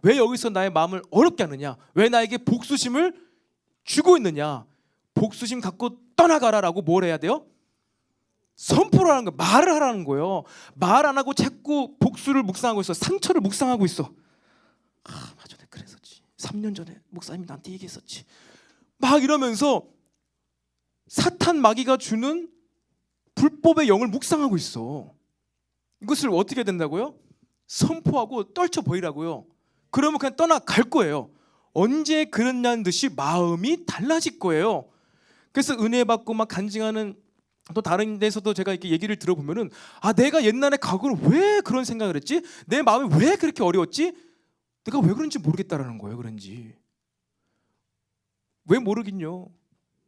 왜 여기서 나의 마음을 어렵게 하느냐? 왜 나에게 복수심을 주고 있느냐? 복수심 갖고 떠나가라라고 뭘 해야 돼요? 선포를 하는 거예요. 말을 하라는 거예요. 말 안 하고 자꾸 복수를 묵상하고 있어. 상처를 묵상하고 있어. 아, 맞아, 내가 그랬었지. 3년 전에 목사님이 나한테 얘기했었지. 막 이러면서 사탄 마귀가 주는 불법의 영을 묵상하고 있어. 이것을 어떻게 해야 된다고요? 선포하고 떨쳐버리라고요. 그러면 그냥 떠나갈 거예요. 언제 그랬냐는 듯이 마음이 달라질 거예요. 그래서 은혜 받고 막 간증하는 또 다른 데서도 제가 이렇게 얘기를 들어보면은 아, 내가 옛날에 과거를 왜 그런 생각을 했지? 내 마음이 왜 그렇게 어려웠지? 내가 왜 그런지 모르겠다라는 거예요. 그런지 왜 모르긴요.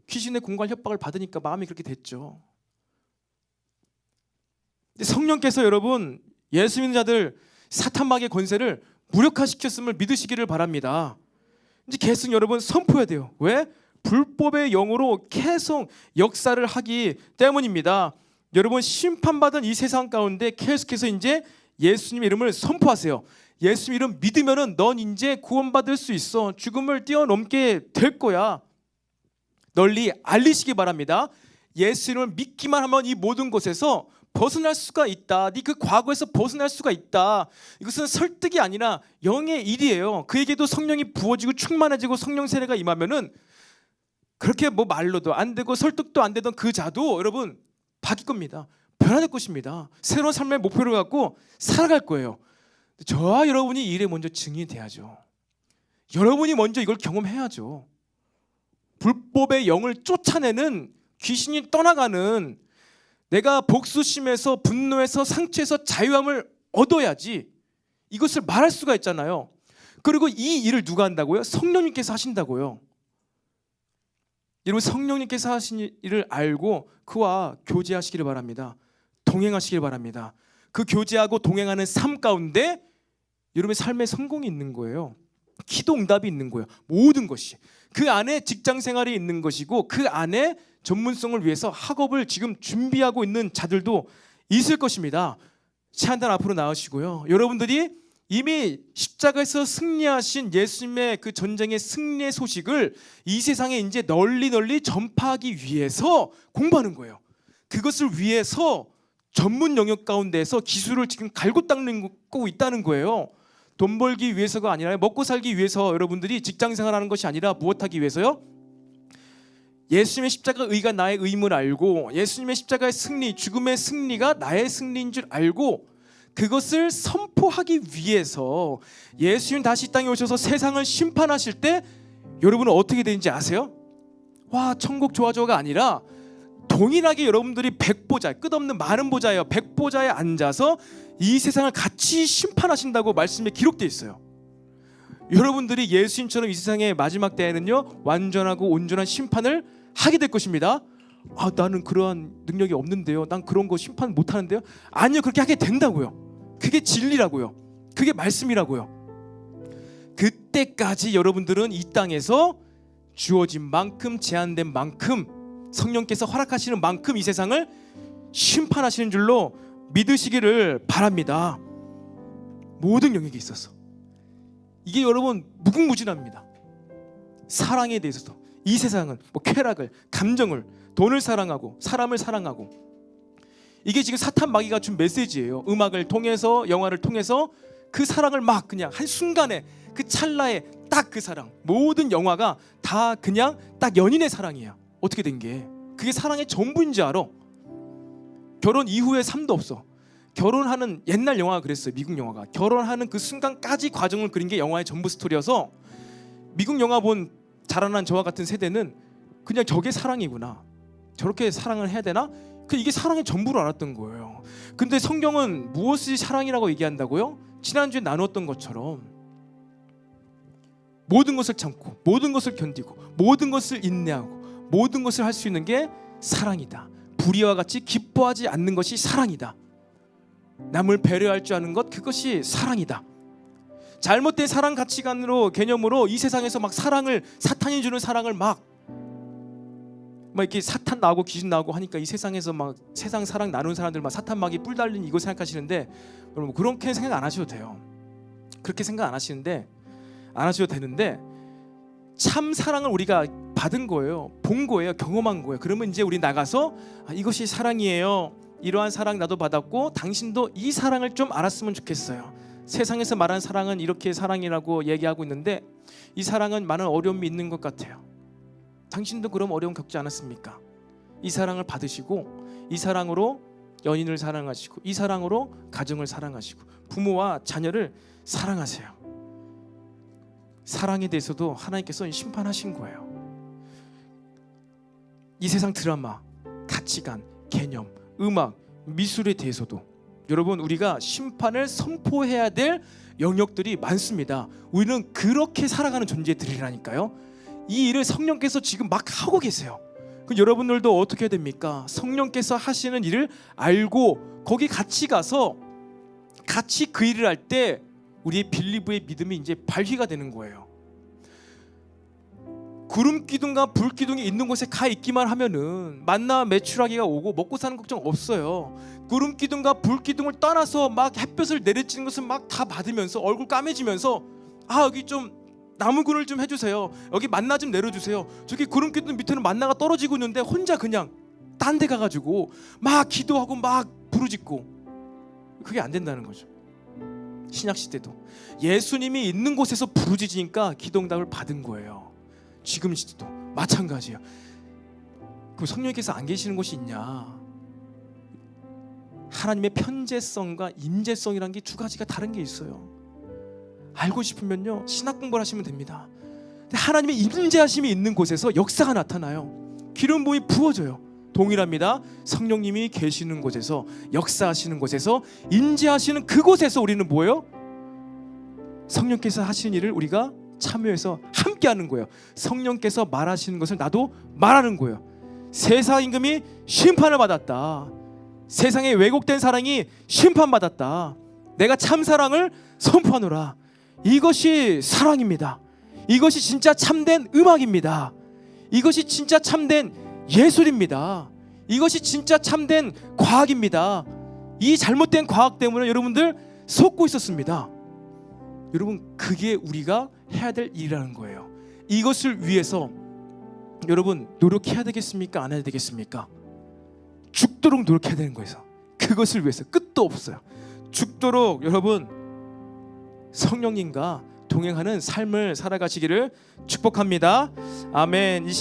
귀신의 공갈 협박을 받으니까 마음이 그렇게 됐죠. 근데 성령께서 여러분 예수 믿는 자들 사탄마귀의 권세를 무력화시켰음을 믿으시기를 바랍니다. 이제 계속 여러분 선포해야 돼요. 왜? 불법의 영으로 계속 역사를 하기 때문입니다. 여러분 심판받은 이 세상 가운데 계속해서 이제 예수님 이름을 선포하세요. 예수 이름 믿으면은 넌 이제 구원받을 수 있어. 죽음을 뛰어넘게 될 거야. 널리 알리시기 바랍니다. 예수 이름을 믿기만 하면 이 모든 것에서 벗어날 수가 있다. 네 그 과거에서 벗어날 수가 있다. 이것은 설득이 아니라 영의 일이에요. 그에게도 성령이 부어지고 충만해지고 성령 세례가 임하면은 그렇게 뭐 말로도 안 되고 설득도 안 되던 그 자도 여러분 바뀔 겁니다. 변화될 것입니다. 새로운 삶의 목표를 갖고 살아갈 거예요. 저와 여러분이 이 일에 먼저 증인이 돼야죠. 여러분이 먼저 이걸 경험해야죠. 불법의 영을 쫓아내는 귀신이 떠나가는 내가 복수심에서 분노에서 상처에서 자유함을 얻어야지 이것을 말할 수가 있잖아요. 그리고 이 일을 누가 한다고요? 성령님께서 하신다고요. 여러분 성령님께서 하신 일을 알고 그와 교제하시기를 바랍니다. 동행하시기를 바랍니다. 그 교제하고 동행하는 삶 가운데 여러분의 삶에 성공이 있는 거예요. 기도 응답이 있는 거예요. 모든 것이 그 안에 직장 생활이 있는 것이고 그 안에 전문성을 위해서 학업을 지금 준비하고 있는 자들도 있을 것입니다. 차한단 앞으로 나오시고요. 여러분들이 이미 십자가에서 승리하신 예수님의 그 전쟁의 승리의 소식을 이 세상에 이제 널리 전파하기 위해서 공부하는 거예요. 그것을 위해서 전문 영역 가운데에서 기술을 지금 갈고 닦고 있다는 거예요. 돈 벌기 위해서가 아니라 먹고 살기 위해서 여러분들이 직장 생활하는 것이 아니라 무엇하기 위해서요? 예수님의 십자가 의가 나의 의임을 알고 예수님의 십자가의 승리, 죽음의 승리가 나의 승리인 줄 알고 그것을 선포하기 위해서 예수님 다시 이 땅에 오셔서 세상을 심판하실 때 여러분은 어떻게 되는지 아세요? 와, 천국 좋아져가 아니라 동일하게 여러분들이 백보자, 끝없는 많은 보자예요. 백보자에 앉아서 이 세상을 같이 심판하신다고 말씀에 기록되어 있어요. 여러분들이 예수님처럼 이 세상의 마지막 때에는요 완전하고 온전한 심판을 하게 될 것입니다. 아, 나는 그러한 능력이 없는데요. 난 그런 거 심판 못 하는데요. 아니요, 그렇게 하게 된다고요. 그게 진리라고요. 그게 말씀이라고요. 그때까지 여러분들은 이 땅에서 주어진 만큼 제한된 만큼 성령께서 허락하시는 만큼 이 세상을 심판하시는 줄로 믿으시기를 바랍니다. 모든 영역에 있어서 이게 여러분 무궁무진합니다. 사랑에 대해서도 이 세상은 뭐 쾌락을, 감정을, 돈을 사랑하고 사람을 사랑하고 이게 지금 사탄 마귀가 준 메시지예요. 음악을 통해서 영화를 통해서 그 사랑을 막 그냥 한 순간에 그 찰나에 딱 그 사랑 모든 영화가 다 그냥 딱 연인의 사랑이에요. 어떻게 된 게 그게 사랑의 전부인 줄 알아. 결혼 이후에 삶도 없어. 결혼하는 옛날 영화가 그랬어요. 미국 영화가 결혼하는 그 순간까지 과정을 그린 게 영화의 전부 스토리여서 미국 영화 본 자라난 저와 같은 세대는 그냥 저게 사랑이구나, 저렇게 사랑을 해야 되나, 이게 사랑의 전부를 알았던 거예요. 근데 성경은 무엇이 사랑이라고 얘기한다고요? 지난주에 나눴던 것처럼 모든 것을 참고 모든 것을 견디고 모든 것을 인내하고 모든 것을 할 수 있는 게 사랑이다. 불의와 같이 기뻐하지 않는 것이 사랑이다. 남을 배려할 줄 아는 것, 그것이 사랑이다. 잘못된 사랑 가치관으로, 개념으로 이 세상에서 막 사랑을, 사탄이 주는 사랑을 막 이렇게 사탄 나오고 귀신 나오고 하니까 이 세상에서 막 세상 사랑 나누는 사람들 막 사탄 막이 뿔 달린 이거 생각하시는데, 여러분 그렇게 생각 안 하셔도 돼요. 그렇게 생각 안 하셔도 되는데 참 사랑을 우리가 받은 거예요. 본 거예요. 경험한 거예요. 그러면 이제 우리 나가서 이것이 사랑이에요. 이러한 사랑 나도 받았고 당신도 이 사랑을 좀 알았으면 좋겠어요. 세상에서 말하는 사랑은 이렇게 사랑이라고 얘기하고 있는데 이 사랑은 많은 어려움이 있는 것 같아요. 당신도 그럼 어려움 겪지 않았습니까? 이 사랑을 받으시고 이 사랑으로 연인을 사랑하시고 이 사랑으로 가정을 사랑하시고 부모와 자녀를 사랑하세요. 사랑에 대해서도 하나님께서 심판하신 거예요. 이 세상 드라마, 가치관, 개념, 음악, 미술에 대해서도 여러분 우리가 심판을 선포해야 될 영역들이 많습니다. 우리는 그렇게 살아가는 존재들이라니까요. 이 일을 성령께서 지금 막 하고 계세요. 여러분들도 어떻게 해야 됩니까? 성령께서 하시는 일을 알고 거기 같이 가서 같이 그 일을 할 때 우리의 빌리브의 믿음이 이제 발휘가 되는 거예요. 구름 기둥과 불 기둥이 있는 곳에 가 있기만 하면은 만나 메추라기가 오고 먹고 사는 걱정 없어요. 구름 기둥과 불 기둥을 떠나서 막 햇볕을 내리치는 것을 막 다 받으면서 얼굴 까매지면서 여기 좀 나무꾼을 좀 해주세요. 여기 만나 좀 내려주세요. 저기 구름 기둥 밑에는 만나가 떨어지고 있는데 혼자 그냥 딴 데 가가지고 막 기도하고 막 부르짖고, 그게 안 된다는 거죠. 신약 시대도 예수님이 있는 곳에서 부르짖으니까 기도응답을 받은 거예요. 지금 시대도 마찬가지예요. 그럼 성령께서 안 계시는 곳이 있냐? 하나님의 편재성과 임재성이라는 게 두 가지가 다른 게 있어요. 알고 싶으면요 신학 공부를 하시면 됩니다. 근데 하나님의 임재하심이 있는 곳에서 역사가 나타나요. 기름 부음이 부어져요. 동일합니다. 성령님이 계시는 곳에서, 역사하시는 곳에서, 임재하시는 그곳에서 우리는 뭐예요? 성령께서 하시는 일을 우리가 참여해서 함께하는 거예요. 성령께서 말하시는 것을 나도 말하는 거예요. 세상 임금이 심판을 받았다. 세상의 왜곡된 사랑이 심판받았다. 내가 참 사랑을 선포하노라. 이것이 사랑입니다. 이것이 진짜 참된 음악입니다. 이것이 진짜 참된 예술입니다. 이것이 진짜 참된 과학입니다. 이 잘못된 과학 때문에 여러분들 속고 있었습니다. 여러분 그게 우리가 해야 될 일이라는 거예요. 이것을 위해서 여러분 노력해야 되겠습니까? 안 해야 되겠습니까? 죽도록 노력해야 되는 거예요. 그것을 위해서 끝도 없어요. 죽도록 여러분 성령님과 동행하는 삶을 살아가시기를 축복합니다. 아멘. 이 시간